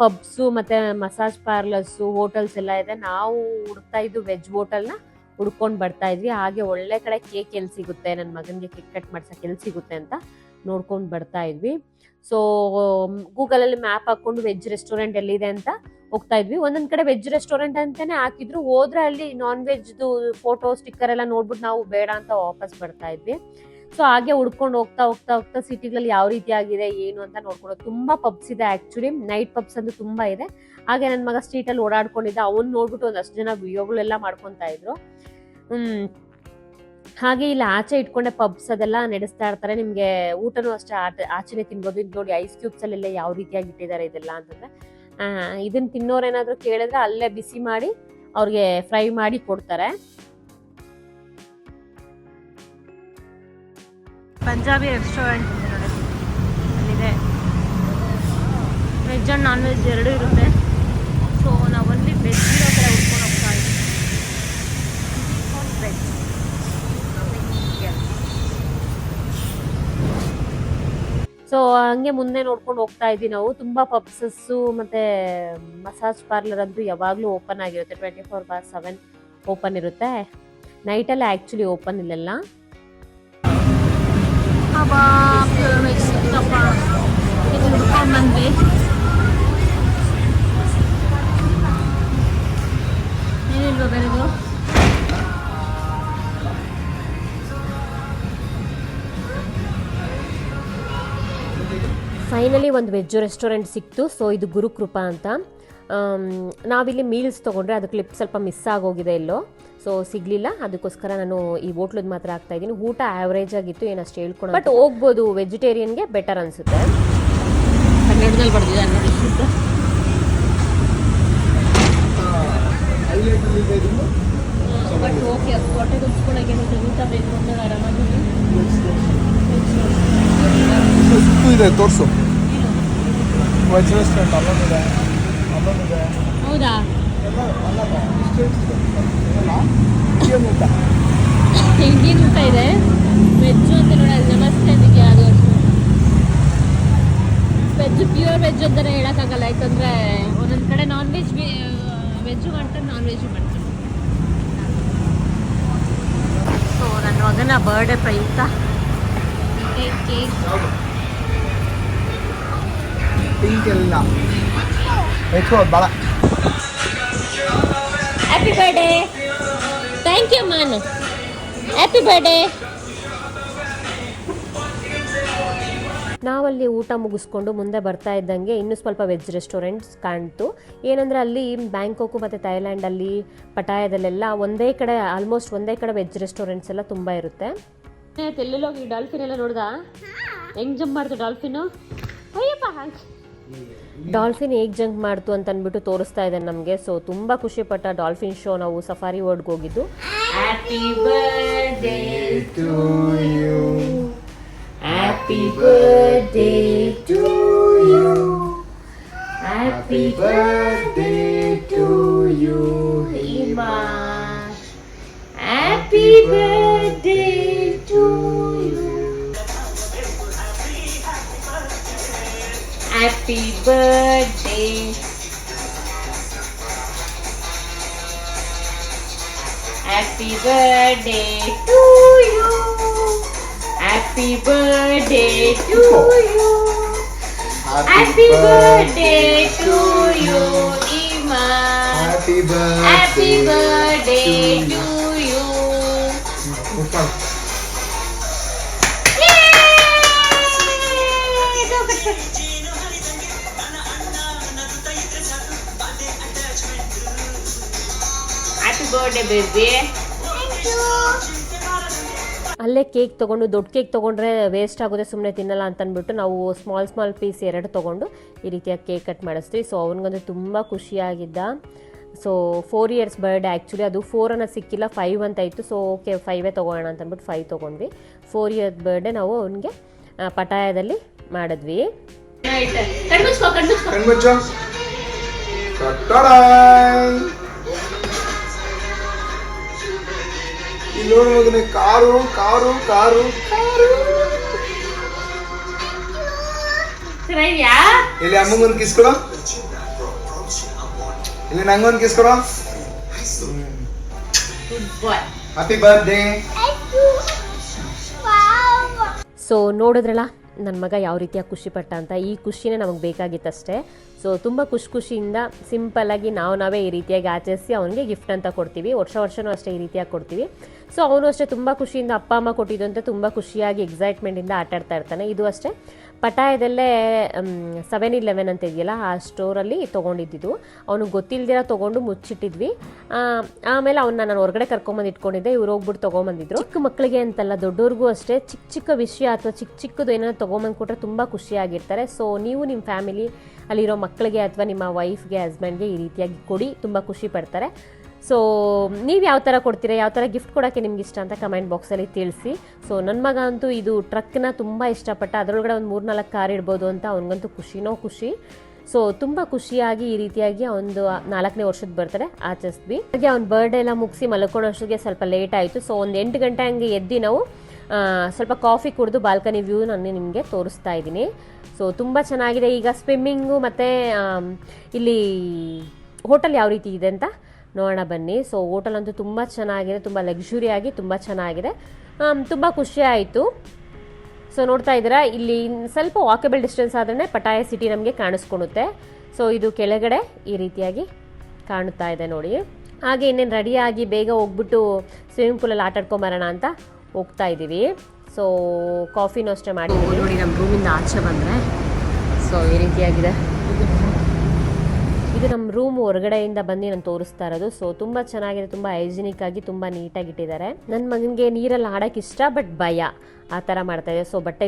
ಪಬ್ಸು ಮತ್ತೆ ಮಸಾಜ್ ಪಾರ್ಲರ್ಸು ಹೋಟೆಲ್ಸ್ ಎಲ್ಲ ಇದೆ. ನಾವು ಹುಡುಕ್ತಾ ಇದ್ದು ವೆಜ್ ಹೋಟೆಲ್ನ ಹುಡ್ಕೊಂಡು ಬರ್ತಾ ಇದ್ವಿ. ಹಾಗೆ ಒಳ್ಳೆ ಕಡೆ ಕೇಕ್ ಎಲ್ಲಿ ಸಿಗುತ್ತೆ, ನನ್ನ ಮಗನಿಗೆ ಕೇಕ್ ಕಟ್ ಮಾಡ್ಸಕ್ಕೆ ಎಲ್ಲಿ ಸಿಗುತ್ತೆ ಅಂತ ನೋಡ್ಕೊಂಡು ಬರ್ತಾ ಇದ್ವಿ. ಸೊ ಗೂಗಲಲ್ಲಿ ಮ್ಯಾಪ್ ಹಾಕೊಂಡು ವೆಜ್ ರೆಸ್ಟೋರೆಂಟ್ ಎಲ್ಲಿದೆ ಅಂತ ಹೋಗ್ತಾ ಇದ್ವಿ. ಒಂದೊಂದ್ ಕಡೆ ವೆಜ್ ರೆಸ್ಟೋರೆಂಟ್ ಅಂತಾನೆ ಹಾಕಿದ್ರು. ಹೋದ್ರೆ ಅಲ್ಲಿ ನಾನ್ ವೆಜ್ದು ಫೋಟೋ ಸ್ಟಿಕ್ಕರ್ ಎಲ್ಲ ನೋಡ್ಬಿಟ್ಟು ನಾವು ಬೇಡ ಅಂತ ವಾಪಸ್ ಬರ್ತಾ ಇದ್ವಿ. ಸೊ ಹಾಗೆ ಹುಡ್ಕೊಂಡು ಹೋಗ್ತಾ ಸಿಟಿಗಳಲ್ಲಿ ಯಾವ ರೀತಿ ಆಗಿದೆ ಏನು ಅಂತ ನೋಡ್ಕೊಂಡು ತುಂಬಾ ಪಬ್ಸ್ ಇದೆ. ಆಕ್ಚುಲಿ ನೈಟ್ ಪಬ್ಸ್ ಅಂತೂ ತುಂಬಾ ಇದೆ. ಹಾಗೆ ನನ್ನ ಮಗ ಸ್ಟ್ರೀಟಲ್ಲಿ ಓಡಾಡ್ಕೊಂಡಿದ್ದ, ಅವ್ನು ನೋಡ್ಬಿಟ್ಟು ಒಂದಷ್ಟು ಜನ ವಿಡಿಯೋಗಳೆಲ್ಲ ಮಾಡ್ಕೊತಾ ಇದ್ರು. ಹಾಗೆ ಇಲ್ಲಿ ಆಚೆ ಇಟ್ಕೊಂಡೆ ಪಬ್ಸ್ ಅದೆಲ್ಲ ನಡೆಸ್ತಾ ಇರ್ತಾರೆ. ನಿಮ್ಗೆ ಊಟನೂ ಅಷ್ಟೇ ಆಚೆನೆ ತಿನ್ಬೋದು. ಇದು ನೋಡಿ ಐಸ್ ಕ್ಯೂಬ್ಸ್ ಅಲ್ಲೆಲ್ಲ ಯಾವ ರೀತಿಯಾಗಿ ಇಟ್ಟಿದ್ದಾರೆ ಇದೆಲ್ಲ ಅಂತಂದ್ರೆ ಇದನ್ನ ತಿನ್ನೋರೇನಾದ್ರು ಕೇಳಿದ್ರೆ ಅಲ್ಲೇ ಬಿಸಿ ಮಾಡಿ ಅವ್ರಿಗೆ ಫ್ರೈ ಮಾಡಿ ಕೊಡ್ತಾರೆ. ಪಂಜಾಬಿ ರೆಸ್ಟೋರೆಂಟ್ ಅಲ್ಲಿದೆ. ವೆಜ್ ಅಂಡ್ ನಾನ್ ವೆಜ್ ಎರಡೂ ಇರುತ್ತೆ. ಸೊ ನಾವು ಓನ್ಲಿ ವೆಜ್ ಇರೋ ಕಡೆ ಹುಡ್ಕೊಂಡು ಹೋಗ್ತಾ ಇದ್ದೀವಿ. ವೆಜ್ ಸೊ ಹಂಗೆ ಮುಂದೆ ನೋಡ್ಕೊಂಡು ಹೋಗ್ತಾ ಇದ್ವಿ ನಾವು. ತುಂಬಾ ಪಬ್ಸಸ್ಸು ಮತ್ತೆ ಮಸಾಜ್ ಪಾರ್ಲರ್ ಅಂತೂ ಯಾವಾಗಲೂ ಓಪನ್ ಆಗಿರುತ್ತೆ. 24/7 ಓಪನ್ ಇರುತ್ತೆ. ನೈಟಲ್ಲಿ ಆ್ಯಕ್ಚುಲಿ ಓಪನ್ ಇಲ್ಲೆಲ್ಲ. ಏನಿಲ್ವ ಬೇರೆದು? ಫೈನಲಿ ಒಂದು ವೆಜ್ ರೆಸ್ಟೋರೆಂಟ್ ಸಿಕ್ತು. ಸೊ ಇದು ಗುರುಕೃಪಾ ಅಂತ. ನಾವಿಲ್ಲಿ ಮೀಲ್ಸ್ ತೊಗೊಂಡ್ರೆ ಅದು ಕ್ಲಿಪ್ ಸ್ವಲ್ಪ ಮಿಸ್ ಆಗೋಗಿದೆ ಎಲ್ಲೋ. ಸೊ ಸಿಗಲಿಲ್ಲ, ಅದಕ್ಕೋಸ್ಕರ ನಾನು ಈ ಹೋಟ್ಲದ್ದು ಮಾತ್ರ ಆಗ್ತಾ ಇದ್ದೀನಿ. ಊಟ ಆ್ಯಾವ್ರೇಜ್ ಆಗಿತ್ತು, ಏನಷ್ಟು ಹೇಳ್ಕೊಳೋ, ಬಟ್ ಹೋಗ್ಬೋದು. ವೆಜಿಟೇರಿಯನ್ಗೆ ಬೆಟರ್ ಅನಿಸುತ್ತೆ. ಬಟ್ ಓಕೆ, ಹೊಟ್ಟೆ ತುಂಬಿಸ್ಕೊಳಕ್ಕೆ ಊಟ ಬೇಕು ಅಂತ ಆರಾಮಾಗಿ ಇದೆ. ತೋರಿಸು ವೆಜ್ ರೆಸ್ಟೋರೆಂಟ್ ಅಲ್ಲೊಂದಿದೆ. ಹೌದಾ? ಇಂಡಿಯನ್ ಊಟ ಇದೆ, ವೆಜ್ ಅಂತ ನೋಡಿ. ಅದು ನಮಸ್ತೆ ಅದಕ್ಕೆ ಅದು ವೆಜ್, ಪ್ಯೂರ್ ವೆಜ್ ಅಂತಾನೆ ಹೇಳೋಕ್ಕಾಗಲ್ಲ. ಯಾಕಂದರೆ ಒಂದೊಂದು ಕಡೆ ನಾನ್ ವೆಜ್ ವೆಜ್ಜು ಮಾಡ್ತಾರೆ, ನಾನ್ ವೆಜ್ಜು ಮಾಡ್ತಾರೆ. ಸೊ ನನ್ನ ಮಗನ ಬರ್ಡೇ ಪ್ರಯುಕ್ತ ಕೇಕ್ ಪಿಂಕ್ ಎಲ್ಲ ಭಾಳ. Happy birthday. Thank you ಮಾನು. Happy birthday. ನಾವಲ್ಲಿ ಊಟ ಮುಗಿಸ್ಕೊಂಡು ಮುಂದೆ ಬರ್ತಾ ಇದ್ದಂಗೆ ಇನ್ನೂ ಸ್ವಲ್ಪ ವೆಜ್ ರೆಸ್ಟೋರೆಂಟ್ಸ್ ಕಾಣ್ತು. ಏನಂದರೆ ಅಲ್ಲಿ ಬ್ಯಾಂಕಾಕು ಮತ್ತು ಥೈಲ್ಯಾಂಡಲ್ಲಿ ಪಟಾಯದಲ್ಲೆಲ್ಲ ಆಲ್ಮೋಸ್ಟ್ ಒಂದೇ ಕಡೆ ವೆಜ್ ರೆಸ್ಟೋರೆಂಟ್ಸ್ ಎಲ್ಲ ತುಂಬ ಇರುತ್ತೆ. ಎಲ್ಲೆಲ್ಲೋಗಿ ಡಾಲ್ಫಿನ್ ಎಲ್ಲ ನೋಡ್ದ, ಹೆಂಗ್ ಜಂಪ್ ಮಾಡ್ತು ಡಾಲ್ಫಿನು, ಅಯ್ಯಪ್ಪ ಡಾಲ್ಫಿನ್ ಹೇಗೆ ಜಂಪ್ ಮಾಡ್ತು ಅಂತ ಅಂದ್ಬಿಟ್ಟು ತೋರಿಸ್ತಾ ಇದ್ದಾನೆ ನಮಗೆ. ಸೊ ತುಂಬ ಖುಷಿಪಟ್ಟ. ಡಾಲ್ಫಿನ್ ಶೋ ನಾವು ಸಫಾರಿ ವರ್ಡ್ಗೆ ಹೋಗಿದ್ದು. Happy birthday to you, happy birthday to you, happy birthday to you Hima, happy birthday to you, happy birthday, happy birthday to you, happy birthday to you, happy birthday to you ಇಮಾ, happy birthday to you. Happy birthday baby. ಅಲ್ಲೇ cake ತೊಗೊಂಡು, ದೊಡ್ಡ cake ತೊಗೊಂಡ್ರೆ waste ಆಗುತ್ತೆ, ಸುಮ್ಮನೆ ತಿನ್ನಲ್ಲ ಅಂತ ಅಂದ್ಬಿಟ್ಟು ನಾವು ಸ್ಮಾಲ್ ಪೀಸ್ 2 ತೊಗೊಂಡು ಈ ರೀತಿಯಾಗಿ ಕೇಕ್ ಕಟ್ ಮಾಡಿಸ್ತೀವಿ. ಸೊ ಅವನಿಗಂದ್ರೆ ತುಂಬ ಖುಷಿಯಾಗಿದ್ದ. ಸೊ 4 ಇಯರ್ಸ್ ಬರ್ಡೇ ಆ್ಯಕ್ಚುಲಿ, ಅದು 4 ಅನ್ನೋದು ಸಿಕ್ಕಿಲ್ಲ, 5 ಅಂತ ಇತ್ತು. ಸೊ ಓಕೆ 5 ತೊಗೊಳ್ಳೋಣ ಅಂತ ಅಂದ್ಬಿಟ್ಟು 5 ತೊಗೊಂಡ್ವಿ. 4 ಇಯರ್ಸ್ ಬರ್ಡೇ ನಾವು ಅವನಿಗೆ ಪಟಾಯದಲ್ಲಿ ಮಾಡಿದ್ವಿ. ಇಲ್ಲಿ ಕಾರು ಕಾರು ಕಾರು ಕಾರು. ಇಲ್ಲಿ ಅಮ್ಮಗೊಂದು ಕಿಸ್ ಕೊಡು, ಇಲ್ಲಿ ನಂಗೊಂದು ಕಿಸ್ ಕೊಡು. Happy birthday. ಸೊ ನೋಡಿದ್ರಲ್ಲ ನನ್ನ ಮಗ ಯಾವ ರೀತಿಯಾಗಿ ಖುಷಿಪಟ್ಟ ಅಂತ. ಈ ಖುಷಿನೇ ನಮಗೆ ಬೇಕಾಗಿತ್ತಷ್ಟೇ. ಸೊ ತುಂಬ ಖುಷಿಯಿಂದ ಸಿಂಪಲ್ಲಾಗಿ ನಾವೇ ಈ ರೀತಿಯಾಗಿ ಆಚರಿಸಿ ಅವನಿಗೆ ಗಿಫ್ಟ್ ಅಂತ ಕೊಡ್ತೀವಿ. ವರ್ಷನೂ ಅಷ್ಟೇ ಈ ರೀತಿಯಾಗಿ ಕೊಡ್ತೀವಿ. ಸೊ ಅವನು ಅಷ್ಟೇ ತುಂಬ ಖುಷಿಯಿಂದ ಅಪ್ಪ ಅಮ್ಮ ಕೊಟ್ಟಿದ್ದು ಅಂತ ತುಂಬ ಖುಷಿಯಾಗಿ ಎಕ್ಸೈಟ್ಮೆಂಟಿಂದ ಆಟಾಡ್ತಾ ಇರ್ತಾನೆ. ಇದು ಅಷ್ಟೇ ಪಟಾಯದಲ್ಲೇ 7-Eleven ಅಂತ ಇದೆಯಲ್ಲ, ಆ ಸ್ಟೋರಲ್ಲಿ ತೊಗೊಂಡಿದ್ದು. ಅವನಿಗೆ ಗೊತ್ತಿಲ್ದಿರ ತೊಗೊಂಡು ಮುಚ್ಚಿಟ್ಟಿದ್ವಿ. ಆಮೇಲೆ ಅವನ್ನ ನಾನು ಹೊರಗಡೆ ಕರ್ಕೊಂಬಂದು ಇಟ್ಕೊಂಡಿದ್ದೆ. ಇವ್ರು ಹೋಗ್ಬಿಟ್ಟು ತೊಗೊಂಬಂದಿದ್ರು. ಚಿಕ್ಕ ಮಕ್ಕಳಿಗೆ ಅಂತಲ್ಲ, ದೊಡ್ಡವ್ರಿಗೂ ಅಷ್ಟೇ ಚಿಕ್ಕ ವಿಷಯ ಅಥವಾ ಚಿಕ್ಕದು ಏನಾದ್ರು ತೊಗೊಂಬಂದು ಕೊಟ್ಟರೆ ತುಂಬ ಖುಷಿಯಾಗಿರ್ತಾರೆ. ಸೊ ನೀವು ನಿಮ್ಮ ಫ್ಯಾಮಿಲಿ ಅಲ್ಲಿರೋ ಮಕ್ಕಳಿಗೆ ಅಥವಾ ನಿಮ್ಮ ವೈಫ್ಗೆ, ಹಸ್ಬೆಂಡ್ಗೆ ಈ ರೀತಿಯಾಗಿ ಕೊಡಿ, ತುಂಬ ಖುಷಿ ಪಡ್ತಾರೆ. ಸೊ ನೀವು ಯಾವ ಥರ ಕೊಡ್ತೀರಾ, ಯಾವ ಥರ ಗಿಫ್ಟ್ ಕೊಡೋಕ್ಕೆ ನಿಮ್ಗೆ ಇಷ್ಟ ಅಂತ ಕಮೆಂಟ್ ಬಾಕ್ಸಲ್ಲಿ ತಿಳಿಸಿ. ಸೊ ನನ್ನ ಮಗ ಅಂತೂ ಇದು ಟ್ರಕ್ನ ತುಂಬ ಇಷ್ಟಪಟ್ಟ. ಅದರೊಳಗಡೆ ಒಂದು 3-4 ಕಾರ್ ಇಡ್ಬೋದು ಅಂತ ಅವನಿಗಂತೂ ಖುಷಿ. ಸೊ ತುಂಬ ಖುಷಿಯಾಗಿ ಈ ರೀತಿಯಾಗಿ ಒಂದು 4ನೇ ವರ್ಷದ ಬರ್ತ್ಡೇ ಆಚರಿಸಿದ್ವಿ. ಹಾಗೆ ಅವ್ನ ಬರ್ಡೇ ಎಲ್ಲ ಮುಗಿಸಿ ಮಲ್ಕೊಳ್ಳೋಷ್ಟಿಗೆ ಸ್ವಲ್ಪ ಲೇಟ್ ಆಯಿತು. ಸೊ ಒಂದು 8 ಗಂಟೆ ಹಂಗೆ ಎದ್ದು ನಾವು ಸ್ವಲ್ಪ ಕಾಫಿ ಕುಡಿದು ಬಾಲ್ಕನಿ ವ್ಯೂ ನಾನು ನಿಮಗೆ ತೋರಿಸ್ತಾ ಇದ್ದೀನಿ. ಸೊ ತುಂಬ ಚೆನ್ನಾಗಿದೆ. ಈಗ ಸ್ವಿಮ್ಮಿಂಗು ಮತ್ತು ಇಲ್ಲಿ ಹೋಟೆಲ್ ಯಾವ ರೀತಿ ಇದೆ ಅಂತ ನೋಡೋಣ ಬನ್ನಿ. ಸೊ ಹೋಟೆಲ್ ಅಂತೂ ತುಂಬ ಚೆನ್ನಾಗಿದೆ, ತುಂಬ ಲಕ್ಸುರಿಯಾಗಿ ತುಂಬ ಚೆನ್ನಾಗಿದೆ. ತುಂಬ ಖುಷಿ ಆಯಿತು. ಸೊ ನೋಡ್ತಾ ಇದ್ದೀರಾ, ಇಲ್ಲಿ ಸ್ವಲ್ಪ ವಾಕೇಬಲ್ ಡಿಸ್ಟೆನ್ಸ್ ಆದ್ರೆ ಪಟಾಯ ಸಿಟಿ ನಮಗೆ ಕಾಣಿಸ್ಕೊಳುತ್ತೆ. ಸೊ ಇದು ಕೆಳಗಡೆ ಈ ರೀತಿಯಾಗಿ ಕಾಣುತ್ತಾ ಇದೆ ನೋಡಿ. ಹಾಗೆ ಇನ್ನೇನು ರೆಡಿಯಾಗಿ ಬೇಗ ಹೋಗ್ಬಿಟ್ಟು ಸ್ವಿಮ್ಮಿಂಗ್ ಪೂಲಲ್ಲಿ ಆಟ ಆಡ್ಕೊಂಬರೋಣ ಅಂತ ಹೋಗ್ತಾ ಇದ್ದೀವಿ. ಸೊ ಕಾಫಿನೂ ಅಷ್ಟೇ ಮಾಡಿ ನೋಡಿ. ನಮ್ಮ ರೂಮಿಂದ ಆಚೆ ಬಂದರೆ ಸೊ ಈ ರೀತಿಯಾಗಿದೆ. ಇದು ನಮ್ಮ ರೂಮ್ ಹೊರಗಡೆಯಿಂದ ಬಂದು ನಾನು ತೋರಿಸ್ತಾ ಇರೋದು. ಸೊ ತುಂಬ ಚೆನ್ನಾಗಿದೆ, ತುಂಬ ಹೈಜಿನಿಕ್ ಆಗಿ ತುಂಬ ನೀಟಾಗಿಟ್ಟಿದ್ದಾರೆ. ನನ್ನ ಮಗನಿಗೆ ನೀರಲ್ಲಿ ಆಡೋಕ್ಕೆ ಇಷ್ಟ, ಬಟ್ ಭಯ, ಆ ಥರ ಮಾಡ್ತಾ ಇದೆ. ಸೊ ಬಟ್ಟೆ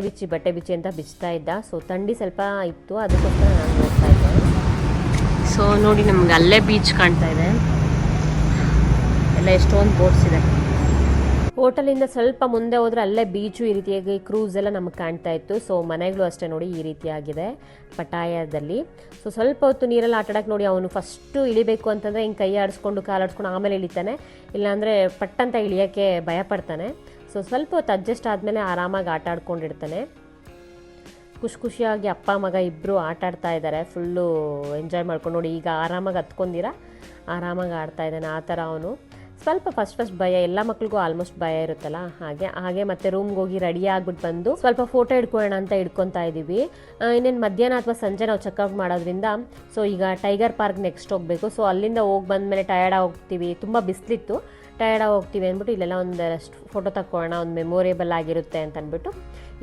ಬಿಚ್ಚಿ ಅಂತ ಬಿಚ್ತಾ ಇದ್ದ. ಸೊ ಥಂಡಿ ಸ್ವಲ್ಪ ಇತ್ತು, ಅದಕ್ಕೋಸ್ಕರ ನಾನು ನೋಡ್ತಾ ಇದ್ದೆ. ಸೊ ನೋಡಿ, ನಮ್ಗೆ ಅಲ್ಲೇ ಬೀಚ್ ಕಾಣ್ತಾ ಇದೆ, ಎಲ್ಲ ಎಷ್ಟೊಂದು ಬೋಟ್ಸ್ ಇದೆ. ಹೋಟೆಲಿಂದ ಸ್ವಲ್ಪ ಮುಂದೆ ಹೋದರೆ ಅಲ್ಲೇ ಬೀಚು, ಈ ರೀತಿಯಾಗಿ ಕ್ರೂಸ್ ಎಲ್ಲ ನಮಗೆ ಕಾಣ್ತಾ ಇತ್ತು. ಸೊ ಮನೆಗಳು ಅಷ್ಟೇ ನೋಡಿ ಈ ರೀತಿಯಾಗಿದೆ ಪಟಾಯದಲ್ಲಿ. ಸೊ ಸ್ವಲ್ಪ ಹೊತ್ತು ನೀರಲ್ಲಿ ಆಟಾಡಕ್ಕೆ ನೋಡಿ, ಅವನು ಫಸ್ಟು ಇಳಿಬೇಕು ಅಂತಂದರೆ ಹಿಂಗೆ ಕೈ ಆಡಿಸ್ಕೊಂಡು ಕಾಲಾಡಿಸ್ಕೊಂಡು ಆಮೇಲೆ ಇಳಿತಾನೆ, ಇಲ್ಲಾಂದರೆ ಪಟ್ಟಂತ ಇಳಿಯೋಕ್ಕೆ ಭಯಪಡ್ತಾನೆ. ಸೊ ಸ್ವಲ್ಪ ಹೊತ್ತು ಅಡ್ಜಸ್ಟ್ ಆದಮೇಲೆ ಆರಾಮಾಗಿ ಆಟ ಆಡ್ಕೊಂಡಿರ್ತಾನೆ. ಖುಷಿಯಾಗಿ ಅಪ್ಪ ಮಗ ಇಬ್ಬರು ಆಟ ಆಡ್ತಾ ಇದ್ದಾರೆ, ಫುಲ್ಲು ಎಂಜಾಯ್ ಮಾಡ್ಕೊಂಡು ನೋಡಿ. ಈಗ ಆರಾಮಾಗಿ ಹತ್ಕೊಂಡಿರ ಆರಾಮಾಗಿ ಆಡ್ತಾ ಇದ್ದಾನೆ. ಆ ಥರ ಅವನು ಸ್ವಲ್ಪ ಫಸ್ಟ್ ಭಯ, ಎಲ್ಲ ಮಕ್ಳಿಗೂ ಆಲ್ಮೋಸ್ಟ್ ಭಯ ಇರುತ್ತಲ್ಲ, ಹಾಗೆ ಮತ್ತೆ ರೂಮ್ಗೆ ಹೋಗಿ ರೆಡಿ ಆಗ್ಬಿಟ್ಟು ಬಂದು ಸ್ವಲ್ಪ ಫೋಟೋ ಹಿಡ್ಕೊಳ್ಳೋಣ ಅಂತ ಹಿಡ್ಕೊತಾ ಇದ್ದೀವಿ. ಇನ್ನೇನು ಮಧ್ಯಾಹ್ನ ಅಥವಾ ಸಂಜೆ ನಾವು ಚೆಕ್ಔಟ್ ಮಾಡೋದ್ರಿಂದ ಸೊ ಈಗ ಟೈಗರ್ ಪಾರ್ಕ್ ನೆಕ್ಸ್ಟ್ ಹೋಗಬೇಕು. ಸೊ ಅಲ್ಲಿಂದ ಹೋಗಿ ಬಂದಮೇಲೆ ಟಯರ್ಡಾಗಿ ಹೋಗ್ತೀವಿ, ತುಂಬ ಬಿಸಿಲಿತ್ತು, ಟಯರ್ಡಾಗಿ ಹೋಗ್ತೀವಿ ಅಂದ್ಬಿಟ್ಟು ಇಲ್ಲೆಲ್ಲ ಒಂದಷ್ಟು ಫೋಟೋ ತಕ್ಕೊಳ್ಳೋಣ, ಒಂದು ಮೆಮೊರೇಬಲ್ ಆಗಿರುತ್ತೆ ಅಂತ ಅಂದ್ಬಿಟ್ಟು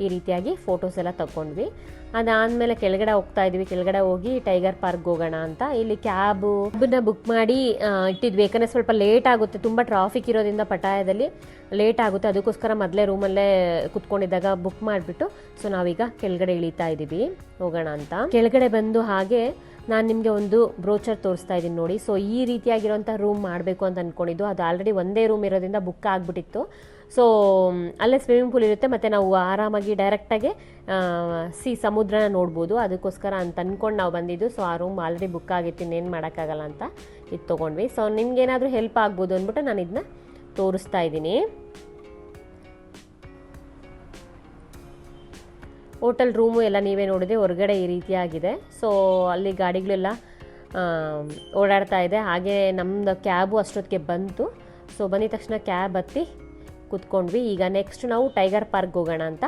ಈ ರೀತಿಯಾಗಿ ಫೋಟೋಸ್ ಎಲ್ಲ ತಗೊಂಡ್ವಿ. ಅದಾದಮೇಲೆ ಕೆಳಗಡೆ ಹೋಗ್ತಾ ಇದ್ವಿ. ಕೆಳಗಡೆ ಹೋಗಿ ಟೈಗರ್ ಪಾರ್ಕ್ ಹೋಗೋಣ ಅಂತ ಇಲ್ಲಿ ಕ್ಯಾಬನ್ನ ಬುಕ್ ಮಾಡಿ ಇಟ್ಟಿದ್ವಿ. ಯಾಕಂದರೆ ಸ್ವಲ್ಪ ಲೇಟ್ ಆಗುತ್ತೆ, ತುಂಬ ಟ್ರಾಫಿಕ್ ಇರೋದ್ರಿಂದ ಪಟಾಯದಲ್ಲಿ ಲೇಟ್ ಆಗುತ್ತೆ. ಅದಕ್ಕೋಸ್ಕರ ಮೊದಲೇ ರೂಮಲ್ಲೇ ಕುತ್ಕೊಂಡಿದ್ದಾಗ ಬುಕ್ ಮಾಡಿಬಿಟ್ಟು ಸೊ ನಾವೀಗ ಕೆಳಗಡೆ ಇಳಿತಾ ಇದ್ದೀವಿ ಹೋಗೋಣ ಅಂತ. ಕೆಳಗಡೆ ಬಂದು ಹಾಗೆ ನಾನು ನಿಮಗೆ ಒಂದು ಬ್ರೋಚರ್ ತೋರಿಸ್ತಾ ಇದ್ದೀನಿ ನೋಡಿ. ಸೊ ಈ ರೀತಿಯಾಗಿರೋಂಥ ರೂಮ್ ಮಾಡಬೇಕು ಅಂತ ಅಂದ್ಕೊಂಡಿದ್ದು. ಅದು ಆಲ್ರೆಡಿ ಒಂದೇ ರೂಮ್ ಇರೋದ್ರಿಂದ ಬುಕ್ ಆಗಿಬಿಟ್ಟಿತ್ತು. ಸೊ ಅಲ್ಲೇ ಸ್ವಿಮ್ಮಿಂಗ್ ಪೂಲ್ ಇರುತ್ತೆ ಮತ್ತು ನಾವು ಆರಾಮಾಗಿ ಡೈರೆಕ್ಟಾಗಿ ಸಮುದ್ರನ ನೋಡ್ಬೋದು. ಅದಕ್ಕೋಸ್ಕರ ಅಂತ ಅಂದ್ಕೊಂಡು ನಾವು ಬಂದಿದ್ದು. ಸೊ ಆ ರೂಮ್ ಆಲ್ರೆಡಿ ಬುಕ್ ಆಗಿತ್ತು, ಇನ್ನೇನು ಮಾಡೋಕ್ಕಾಗಲ್ಲ ಅಂತ ಇದು ತೊಗೊಂಡ್ವಿ. ಸೊ ನಿಮ್ಗೇನಾದರೂ ಹೆಲ್ಪ್ ಆಗ್ಬೋದು ಅಂದ್ಬಿಟ್ಟು ನಾನು ಇದನ್ನ ತೋರಿಸ್ತಾ ಇದ್ದೀನಿ. ಹೋಟೆಲ್ ರೂಮು ಎಲ್ಲ ನೀವೇ ನೋಡಿದೆ, ಹೊರಗಡೆ ಈ ರೀತಿಯಾಗಿದೆ. ಸೊ ಅಲ್ಲಿ ಗಾಡಿಗಳೆಲ್ಲ ಓಡಾಡ್ತಾ ಇದೆ. ಹಾಗೆ ನಮ್ಮದು ಕ್ಯಾಬು ಅಷ್ಟೊತ್ತಿಗೆ ಬಂತು. ಸೊ ಬಂದಿದ ತಕ್ಷಣ ಕ್ಯಾಬ್ ಹತ್ತಿ ಕೂತ್ಕೊಂಡ್ವಿ. ಈಗ ನೆಕ್ಸ್ಟ್ ನಾವು ಟೈಗರ್ ಪಾರ್ಕ್ ಹೋಗೋಣ ಅಂತ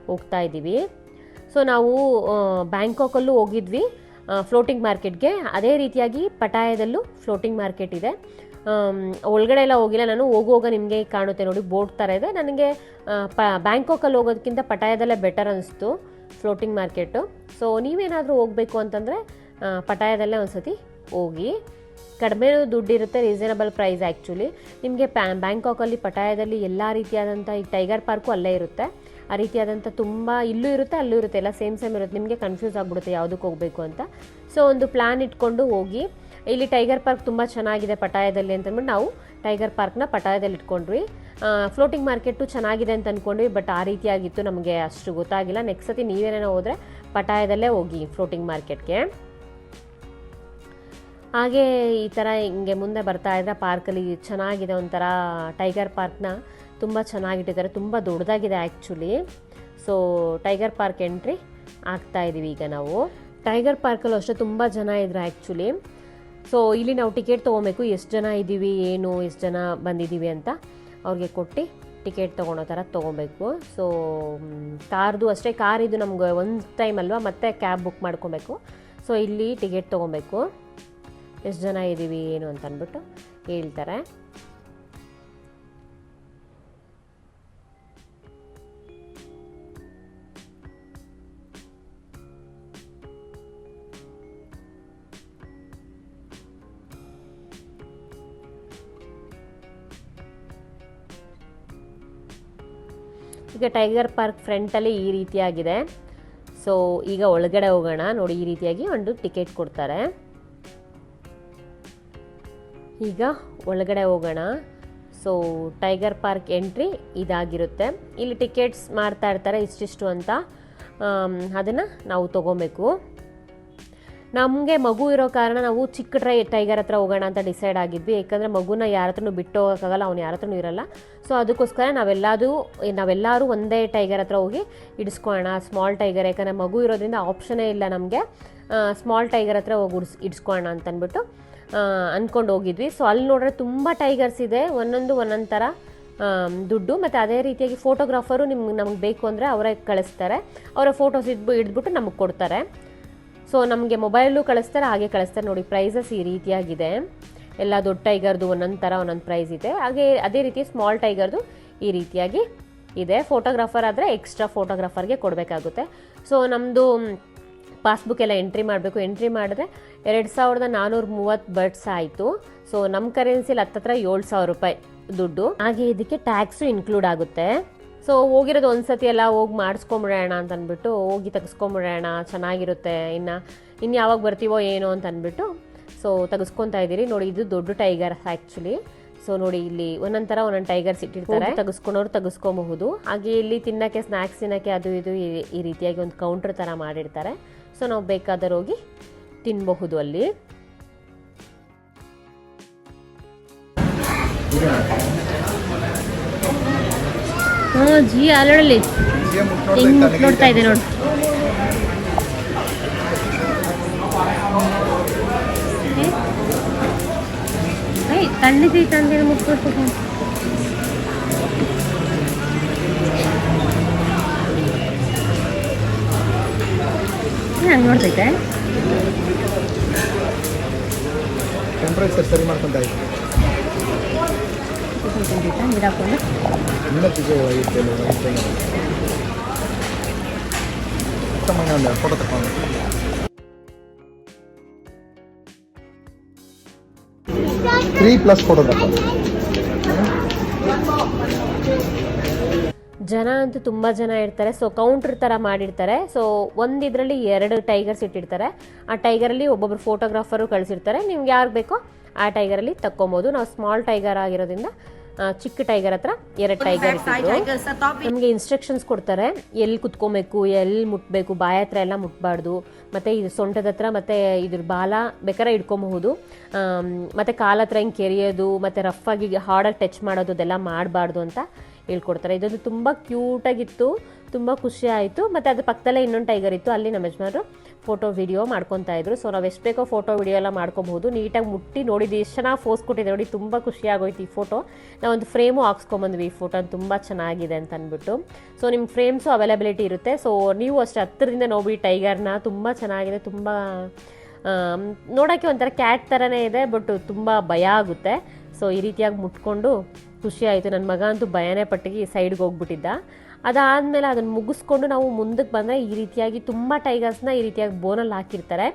ಹೋಗ್ತಾ ಇದ್ದೀವಿ. ಸೊ ನಾವು ಬ್ಯಾಂಕಾಕಲ್ಲೂ ಹೋಗಿದ್ವಿ ಫ್ಲೋಟಿಂಗ್ ಮಾರ್ಕೆಟ್ಗೆ. ಅದೇ ರೀತಿಯಾಗಿ ಪಟಾಯದಲ್ಲೂ ಫ್ಲೋಟಿಂಗ್ ಮಾರ್ಕೆಟ್ ಇದೆ. ಒಳಗಡೆ ಎಲ್ಲ ಹೋಗಿಲ್ಲ ನಾನು. ಹೋಗುವಾಗ ನಿಮಗೆ ಕಾಣುತ್ತೆ ನೋಡಿ, ಬೋಟ್ ಥರ ಇದೆ. ನನಗೆ ಬ್ಯಾಂಕಾಕಲ್ಲಿ ಹೋಗೋದಕ್ಕಿಂತ ಪಟಾಯದಲ್ಲೇ ಬೆಟರ್ ಅನಿಸ್ತು ಫ್ಲೋಟಿಂಗ್ ಮಾರ್ಕೆಟು. ಸೊ ನೀವೇನಾದರೂ ಹೋಗಬೇಕು ಅಂತಂದರೆ ಪಟಾಯದಲ್ಲೇ ಒಂದು ಸತಿ ಹೋಗಿ. ಕಡಿಮೆ ದುಡ್ಡಿರುತ್ತೆ, ರೀಸನಬಲ್ ಪ್ರೈಸ್ ಆ್ಯಕ್ಚುಲಿ. ನಿಮಗೆ ಬ್ಯಾಂಕಾಕಲ್ಲಿ ಪಟಾಯದಲ್ಲಿ ಎಲ್ಲ ರೀತಿಯಾದಂಥ ಈ ಟೈಗರ್ ಪಾರ್ಕು ಅಲ್ಲೇ ಇರುತ್ತೆ. ಆ ರೀತಿಯಾದಂಥ ತುಂಬ ಇಲ್ಲೂ ಇರುತ್ತೆ ಅಲ್ಲೂ ಇರುತ್ತೆ, ಎಲ್ಲ ಸೇಮ್ ಇರುತ್ತೆ. ನಿಮಗೆ ಕನ್ಫ್ಯೂಸ್ ಆಗಿಬಿಡುತ್ತೆ ಯಾವುದಕ್ಕೆ ಹೋಗಬೇಕು ಅಂತ. ಸೊ ಒಂದು ಪ್ಲ್ಯಾನ್ ಇಟ್ಕೊಂಡು ಹೋಗಿ. ಇಲ್ಲಿ ಟೈಗರ್ ಪಾರ್ಕ್ ತುಂಬ ಚೆನ್ನಾಗಿದೆ ಪಟಾಯದಲ್ಲಿ ಅಂತಂದ್ಬಿಟ್ಟು ನಾವು ಟೈಗರ್ ಪಾರ್ಕ್ನ ಪಟಾಯದಲ್ಲಿ ಇಟ್ಕೊಂಡ್ವಿ. ಫ್ಲೋಟಿಂಗ್ ಮಾರ್ಕೆಟು ಚೆನ್ನಾಗಿದೆ ಅಂತ ಅಂದ್ಕೊಂಡ್ವಿ, ಬಟ್ ಆ ರೀತಿಯಾಗಿತ್ತು, ನಮಗೆ ಅಷ್ಟು ಗೊತ್ತಾಗಿಲ್ಲ. ನೆಕ್ಸ್ಟ್ ಸತಿ ನೀವೇನೇನೋ ಹೋದರೆ ಪಟಾಯದಲ್ಲೇ ಹೋಗಿ ಫ್ಲೋಟಿಂಗ್ ಮಾರ್ಕೆಟ್ಗೆ. ಹಾಗೆ ಈ ಥರ ಹಿಂಗೆ ಮುಂದೆ ಬರ್ತಾ ಇದ್ರೆ ಪಾರ್ಕಲ್ಲಿ ಚೆನ್ನಾಗಿದೆ ಒಂಥರ. ಟೈಗರ್ ಪಾರ್ಕ್ನ ತುಂಬ ಚೆನ್ನಾಗಿಟ್ಟಿದ್ದಾರೆ, ತುಂಬ ದೊಡ್ಡದಾಗಿದೆ actually. So tiger park entry ಆಗ್ತಾ ಇದ್ದೀವಿ ಈಗ ನಾವು. ಟೈಗರ್ ಪಾರ್ಕಲ್ಲೂ ಅಷ್ಟೇ ತುಂಬ ಜನ ಇದ್ರು ಆ್ಯಕ್ಚುಲಿ. ಸೊ ಇಲ್ಲಿ ನಾವು ಟಿಕೆಟ್ ತೊಗೊಬೇಕು, ಎಷ್ಟು ಜನ ಇದ್ದೀವಿ ಏನು ಎಷ್ಟು ಜನ ಬಂದಿದ್ದೀವಿ ಅಂತ ಅವ್ರಿಗೆ ಕೊಟ್ಟು ಟಿಕೆಟ್ ತೊಗೊಳೋ ಥರ ತೊಗೊಬೇಕು. ಸೊ ಕಾರ್ದು ಅಷ್ಟೇ, ಕಾರಿದು ನಮ್ಗೆ ಒಂದು ಟೈಮ್ ಅಲ್ವಾ, ಮತ್ತೆ ಕ್ಯಾಬ್ ಬುಕ್ ಮಾಡ್ಕೊಬೇಕು. ಸೊ ಇಲ್ಲಿ ಟಿಕೆಟ್ ತೊಗೊಬೇಕು, ಎಷ್ಟು ಜನ ಇದ್ದೀವಿ ಏನು ಅಂತ ಅಂದ್ಬಿಟ್ಟು ಹೇಳ್ತಾರೆ. ಈಗ ಟೈಗರ್ ಪಾರ್ಕ್ ಫ್ರಂಟಲ್ಲಿ ಈ ರೀತಿಯಾಗಿದೆ. ಸೊ ಈಗ ಒಳಗಡೆ ಹೋಗೋಣ. ನೋಡಿ ಈ ರೀತಿಯಾಗಿ ಒಂದು ಟಿಕೆಟ್ ಕೊಡ್ತಾರೆ. ಈಗ ಒಳಗಡೆ ಹೋಗೋಣ. ಸೊ ಟೈಗರ್ ಪಾರ್ಕ್ ಎಂಟ್ರಿ ಇದಾಗಿರುತ್ತೆ. ಇಲ್ಲಿ ಟಿಕೆಟ್ಸ್ ಮಾರ್ತಾ ಇರ್ತಾರೆ ಇಷ್ಟಿಷ್ಟು ಅಂತ. ಅದನ್ನು ನಾವು ತೊಗೊಬೇಕು. ನಮಗೆ ಮಗು ಇರೋ ಕಾರಣ ನಾವು ಚಿಕ್ಕ ಟೈಗರ್ ಹತ್ರ ಹೋಗೋಣ ಅಂತ ಡಿಸೈಡ್ ಆಗಿದ್ವಿ. ಯಾಕಂದರೆ ಮಗುನ ಯಾರ ಹತ್ರನೂ ಬಿಟ್ಟು ಹೋಗೋಕ್ಕಾಗಲ್ಲ, ಅವ್ನು ಯಾರ ಹತ್ರನೂ ಇರಲ್ಲ. ಸೊ ಅದಕ್ಕೋಸ್ಕರ ನಾವೆಲ್ಲರೂ ಒಂದೇ ಟೈಗರ್ ಹತ್ರ ಹೋಗಿ ಇಡಿಸ್ಕೊಳ್ಳೋಣ, ಸ್ಮಾಲ್ ಟೈಗರ್. ಯಾಕಂದರೆ ಮಗು ಇರೋದ್ರಿಂದ ಆಪ್ಷನೇ ಇಲ್ಲ ನಮಗೆ. ಸ್ಮಾಲ್ ಟೈಗರ್ ಹತ್ರ ಹೋಗಿ ಇಡಿಸ್ಕೊಳ್ಳೋಣ ಅಂತಂದ್ಬಿಟ್ಟು ಅಂದ್ಕೊಂಡು ಹೋಗಿದ್ವಿ. ಸೊ ಅಲ್ಲಿ ನೋಡ್ರೆ ತುಂಬ ಟೈಗರ್ಸ್ ಇದೆ, ಒಂದೊಂದು ಥರ ದುಡ್ಡು. ಮತ್ತು ಅದೇ ರೀತಿಯಾಗಿ ಫೋಟೋಗ್ರಾಫರು ನಮ್ಗೆ ಬೇಕು ಅಂದರೆ ಅವರೇ ಕಳಿಸ್ತಾರೆ. ಅವರ ಫೋಟೋಸ್ ಹಿಡಿದ್ಬಿಟ್ಟು ನಮಗೆ ಕೊಡ್ತಾರೆ. ಸೊ ನಮಗೆ ಮೊಬೈಲು ಕಳಿಸ್ತಾರೆ, ಹಾಗೆ ಕಳಿಸ್ತಾರೆ. ನೋಡಿ ಪ್ರೈಸಸ್ ಈ ರೀತಿಯಾಗಿದೆ. ಎಲ್ಲ ದೊಡ್ಡ ಟೈಗರ್ದು ಒಂದೊಂದು ಪ್ರೈಸ್ ಇದೆ. ಹಾಗೆ ಅದೇ ರೀತಿ ಸ್ಮಾಲ್ ಟೈಗರ್ದು ಈ ರೀತಿಯಾಗಿ ಇದೆ. ಫೋಟೋಗ್ರಾಫರ್ ಆದರೆ ಎಕ್ಸ್ಟ್ರಾ ಫೋಟೋಗ್ರಾಫರ್ಗೆ ಕೊಡಬೇಕಾಗುತ್ತೆ. ಸೊ ನಮ್ಮದು ಪಾಸ್ಬುಕ್ ಎಲ್ಲ ಎಂಟ್ರಿ ಮಾಡಬೇಕು. ಎಂಟ್ರಿ ಮಾಡಿದ್ರೆ 2430 ಬರ್ಡ್ಸ್ ಆಯಿತು. ಸೊ ನಮ್ಮ ಕರೆನ್ಸಿಲಿ ಹತ್ತತ್ರ 7,000 ರೂಪಾಯಿ ದುಡ್ಡು. ಹಾಗೆ ಇದಕ್ಕೆ ಟ್ಯಾಕ್ಸು ಇನ್ಕ್ಲೂಡ್ ಆಗುತ್ತೆ. ಸೊ ಹೋಗಿರೋದು ಒಂದ್ಸತಿ ಎಲ್ಲ ಹೋಗಿ ಮಾಡಿಸ್ಕೊಂಬಿಡೋಣ ಅಂತ ಅಂದ್ಬಿಟ್ಟು ಹೋಗಿ ತೆಗೆಸ್ಕೊಂಬಿಡೋಣ, ಚೆನ್ನಾಗಿರುತ್ತೆ. ಇನ್ನು ಯಾವಾಗ ಬರ್ತೀವೋ ಏನೋ ಅಂತ ಅಂದ್ಬಿಟ್ಟು ಸೊ ತೆಗೆಸ್ಕೊತಾ ಇದ್ದೀರಿ. ನೋಡಿ ಇದು ದೊಡ್ಡ ಟೈಗರ್ ಆ್ಯಕ್ಚುಲಿ. ಸೊ ನೋಡಿ ಇಲ್ಲಿ ಒಂದೊಂದು ಟೈಗರ್ಸ್ ಇಟ್ಟಿರ್ತಾರೆ, ತೆಗೆಸ್ಕೊಂಡವ್ರು ತೆಗೆಸ್ಕೊಬಹುದು. ಹಾಗೆ ಇಲ್ಲಿ ತಿನ್ನೋಕ್ಕೆ ಸ್ನ್ಯಾಕ್ಸ್ ತಿನ್ನೋಕ್ಕೆ ಅದು ಇದು ಈ ರೀತಿಯಾಗಿ ಒಂದು ಕೌಂಟರ್ ಥರ ಮಾಡಿರ್ತಾರೆ. ಸೊ ನಾವು ಬೇಕಾದರೂ ಹೋಗಿ ತಿನ್ನಬಹುದು ಅಲ್ಲಿ. ಜಿ ಅಲ್ಲೊಡಲಿ ಹೆಂಗ್ ನೋಡ್ತಾ ಇದೆ ನೋಡಿ. ತಣ್ಣಗೈತೆ ಅಂತ ಮುಟ್ಕೊಡ್ಬೇಕು. ಹಂಗೆ ನೋಡ್ತೈತೆ. ಟೆಂಪರೇಚರ್ ಸರಿ ಮಾಡ್ಕೊಂತ ನೀರು ಹಾಕೊಂಡು ತಮ್ಮ ಒಂದು ಫೋಟೋ ತಗೊಂಡು 3+ ಫೋಟೋ ತಗೊಂಡು. ಜನ ಅಂತೂ ತುಂಬ ಜನ ಇರ್ತಾರೆ. ಸೊ ಕೌಂಟ್ರ್ ಥರ ಮಾಡಿರ್ತಾರೆ. ಸೊ ಒಂದಿದ್ರಲ್ಲಿ 2 ಟೈಗರ್ಸ್ ಇಟ್ಟಿರ್ತಾರೆ. ಆ ಟೈಗರಲ್ಲಿ ಒಬ್ಬೊಬ್ರು ಫೋಟೋಗ್ರಾಫರು ಕಳಿಸಿರ್ತಾರೆ. ನಿಮ್ಗೆ ಯಾರು ಬೇಕೋ ಆ ಟೈಗರಲ್ಲಿ ತಕ್ಕೊಬೋದು. ನಾವು ಸ್ಮಾಲ್ ಟೈಗರ್ ಆಗಿರೋದ್ರಿಂದ ಚಿಕ್ಕ ಟೈಗರ್ ಹತ್ರ 2 ಟೈಗರ್ ಇಟ್ಟಿದ್ರು. ನಮಗೆ ಇನ್ಸ್ಟ್ರಕ್ಷನ್ಸ್ ಕೊಡ್ತಾರೆ, ಎಲ್ಲಿ ಕುತ್ಕೊಬೇಕು, ಎಲ್ಲಿ ಮುಟ್ಬೇಕು, ಬಾಯ ಹತ್ರ ಎಲ್ಲ ಮುಟ್ಬಾರ್ದು, ಮತ್ತು ಇದು ಸೊಂಟದ ಹತ್ರ ಮತ್ತು ಇದ್ರ ಬಾಲ ಬೇಕಾದ್ರೆ ಇಟ್ಕೊಬಹುದು, ಮತ್ತು ಕಾಲ ಹತ್ರ ಹಿಂಗೆ ಕೆರೆಯೋದು, ಮತ್ತು ರಫಾಗಿ ಹಾರ್ಡಾಗಿ ಟಚ್ ಮಾಡೋದು ಅದೆಲ್ಲ ಮಾಡಬಾರ್ದು ಅಂತ ಹೇಳ್ಕೊಡ್ತಾರೆ. ಇದೊಂದು ತುಂಬ ಕ್ಯೂಟಾಗಿತ್ತು, ತುಂಬ ಖುಷಿ ಆಯಿತು. ಮತ್ತು ಅದ್ರ ಪಕ್ಕದಲ್ಲೇ ಇನ್ನೊಂದು ಟೈಗರ್ ಇತ್ತು, ಅಲ್ಲಿ ನಮ್ಮ ಯಜಮಾನರು ಫೋಟೋ ವಿಡಿಯೋ ಮಾಡ್ಕೊತಾ ಇದ್ರು. ಸೊ ನಾವು ಎಷ್ಟು ಬೇಕೋ ಫೋಟೋ ವಿಡಿಯೋ ಎಲ್ಲ ಮಾಡ್ಕೊಬಹುದು. ನೀಟಾಗಿ ಮುಟ್ಟಿ ನೋಡಿದ್ದು ಎಷ್ಟು ಚೆನ್ನಾಗಿ ಫೋಸ್ ಕೊಟ್ಟಿದೆ ನೋಡಿ, ತುಂಬ ಖುಷಿಯಾಗೋಯ್ತು ಈ ಫೋಟೋ. ನಾವೊಂದು ಫ್ರೇಮು ಹಾಕ್ಸ್ಕೊಂಬಂದ್ವಿ ಈ ಫೋಟೋ, ತುಂಬ ಚೆನ್ನಾಗಿದೆ ಅಂತ ಅಂದ್ಬಿಟ್ಟು. ಸೊ ನಿಮ್ಮ ಫ್ರೇಮ್ಸು ಅವೈಲಬಿಲಿಟಿ ಇರುತ್ತೆ. ಸೊ ನೀವು ಅಷ್ಟೇ ಹತ್ತಿರದಿಂದ ನೋಡಿ ಟೈಗರ್ನ, ತುಂಬ ಚೆನ್ನಾಗಿದೆ. ತುಂಬ ನೋಡೋಕ್ಕೆ ಒಂಥರ ಕ್ಯಾಟ್ ಥರನೇ ಇದೆ, ಬಟ್ ತುಂಬ ಭಯ ಆಗುತ್ತೆ. ಸೊ ಈ ರೀತಿಯಾಗಿ ಮುಟ್ಕೊಂಡು ಖುಷಿ ಆಯಿತು. ನನ್ನ ಮಗ ಅಂತೂ ಭಯನೇ ಪಟ್ಟಿಗೆ ಸೈಡ್ಗೆ ಹೋಗ್ಬಿಟ್ಟಿದ್ದ. ಅದಾದಮೇಲೆ ಅದನ್ನು ಮುಗಿಸ್ಕೊಂಡು ನಾವು ಮುಂದಕ್ಕೆ ಬಂದರೆ ಈ ರೀತಿಯಾಗಿ ತುಂಬ ಟೈಗರ್ಸ್ನ ಈ ರೀತಿಯಾಗಿ ಬೋನಲ್ಲಿ ಹಾಕಿರ್ತಾರೆ.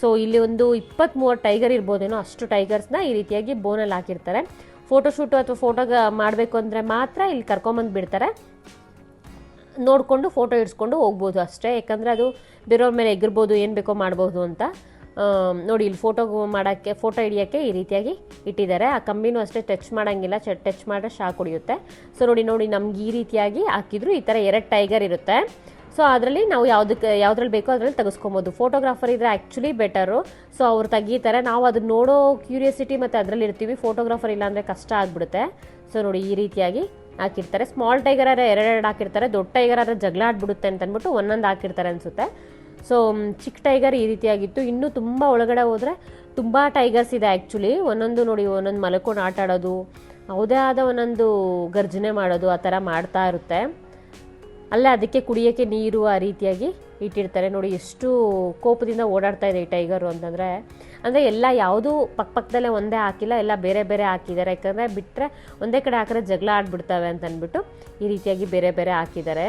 ಸೊ ಇಲ್ಲಿ ಒಂದು 20-30 ಟೈಗರ್ ಇರ್ಬೋದೇನೋ, ಅಷ್ಟು ಟೈಗರ್ಸ್ನ ಈ ರೀತಿಯಾಗಿ ಬೋನಲ್ಲಿ ಹಾಕಿರ್ತಾರೆ. ಫೋಟೋಶೂಟು ಅಥವಾ ಫೋಟೋಗೆ ಮಾಡಬೇಕು ಅಂದರೆ ಮಾತ್ರ ಇಲ್ಲಿ ಕರ್ಕೊಂಬಂದು ಬಿಡ್ತಾರೆ. ನೋಡಿಕೊಂಡು ಫೋಟೋ ಇಡ್ಸ್ಕೊಂಡು ಹೋಗ್ಬೋದು ಅಷ್ಟೇ. ಯಾಕಂದರೆ ಅದು ಬೇರೆಯವ್ರ ಮೇಲೆ ಎಗರ್ಬೋದು, ಏನು ಬೇಕೋ ಮಾಡ್ಬೋದು ಅಂತ. ನೋಡಿ ಇಲ್ಲಿ ಫೋಟೋ ಹಿಡಿಯೋಕ್ಕೆ ಈ ರೀತಿಯಾಗಿ ಇಟ್ಟಿದ್ದಾರೆ. ಆ ಕಂಬಿನೂ ಅಷ್ಟೇ ಟಚ್ ಮಾಡೋಂಗಿಲ್ಲ, ಟಚ್ ಮಾಡಿದ್ರೆ ಶಾಕ್ ಹೊಡಿಯುತ್ತೆ. ಸೊ ನೋಡಿ ನಮ್ಗೆ ಈ ರೀತಿಯಾಗಿ ಹಾಕಿದ್ರು. ಈ ಥರ 2 ಟೈಗರ್ ಇರುತ್ತೆ. ಸೊ ಅದರಲ್ಲಿ ನಾವು ಯಾವುದ್ರಲ್ಲಿ ಬೇಕೋ ಅದರಲ್ಲಿ ತೆಗೆಸ್ಕೊಬೋದು. ಫೋಟೋಗ್ರಾಫರ್ ಇದ್ದರೆ ಆ್ಯಕ್ಚುಲಿ ಬೆಟರು. ಸೊ ಅವ್ರು ತೆಗೀತಾರೆ, ನಾವು ಅದನ್ನ ನೋಡೋ ಕ್ಯೂರಿಯಾಸಿಟಿ ಮತ್ತು ಅದರಲ್ಲಿ ಇರ್ತೀವಿ. ಫೋಟೋಗ್ರಾಫರ್ ಇಲ್ಲ ಅಂದರೆ ಕಷ್ಟ ಆಗಿಬಿಡುತ್ತೆ. ಸೊ ನೋಡಿ ಈ ರೀತಿಯಾಗಿ ಹಾಕಿರ್ತಾರೆ. ಸ್ಮಾಲ್ ಟೈಗರ್ ಆದರೆ 2 ಹಾಕಿರ್ತಾರೆ, ದೊಡ್ಡ ಟೈಗರ್ ಆದರೆ ಜಗಳ ಆಡ್ಬಿಡುತ್ತೆ ಅಂತ ಅಂದ್ಬಿಟ್ಟು ಒಂದೊಂದು ಹಾಕಿರ್ತಾರೆ ಅನಿಸುತ್ತೆ. ಸೊ ಚಿಕ್ಕ ಟೈಗರ್ ಈ ರೀತಿಯಾಗಿತ್ತು. ಇನ್ನೂ ತುಂಬ ಒಳಗಡೆ ಹೋದರೆ ತುಂಬ ಟೈಗರ್ಸ್ ಇದೆ ಆ್ಯಕ್ಚುಲಿ. ಒಂದೊಂದು ನೋಡಿ, ಒಂದೊಂದು ಮಲ್ಕೊಂಡು ಆಟ ಆಡೋದು, ಯಾವುದೇ ಆದ ಒಂದೊಂದು ಗರ್ಜನೆ ಮಾಡೋದು, ಆ ಥರ ಮಾಡ್ತಾ ಇರುತ್ತೆ. ಅಲ್ಲೇ ಅದಕ್ಕೆ ಕುಡಿಯೋಕ್ಕೆ ನೀರು ಆ ರೀತಿಯಾಗಿ ಇಟ್ಟಿರ್ತಾರೆ. ನೋಡಿ ಎಷ್ಟು ಕೋಪದಿಂದ ಓಡಾಡ್ತಾ ಇದೆ ಈ ಟೈಗರು ಅಂತಂದರೆ. ಅಂದರೆ ಎಲ್ಲ ಯಾವುದೂ ಪಕ್ಕದಲ್ಲೇ ಒಂದೇ ಹಾಕಿಲ್ಲ, ಎಲ್ಲ ಬೇರೆ ಬೇರೆ ಹಾಕಿದ್ದಾರೆ. ಯಾಕಂದರೆ ಬಿಟ್ಟರೆ ಒಂದೇ ಕಡೆ ಹಾಕಿದ್ರೆ ಜಗಳ ಆಡ್ಬಿಡ್ತವೆ ಅಂತ ಅಂದ್ಬಿಟ್ಟು ಈ ರೀತಿಯಾಗಿ ಬೇರೆ ಬೇರೆ ಹಾಕಿದ್ದಾರೆ.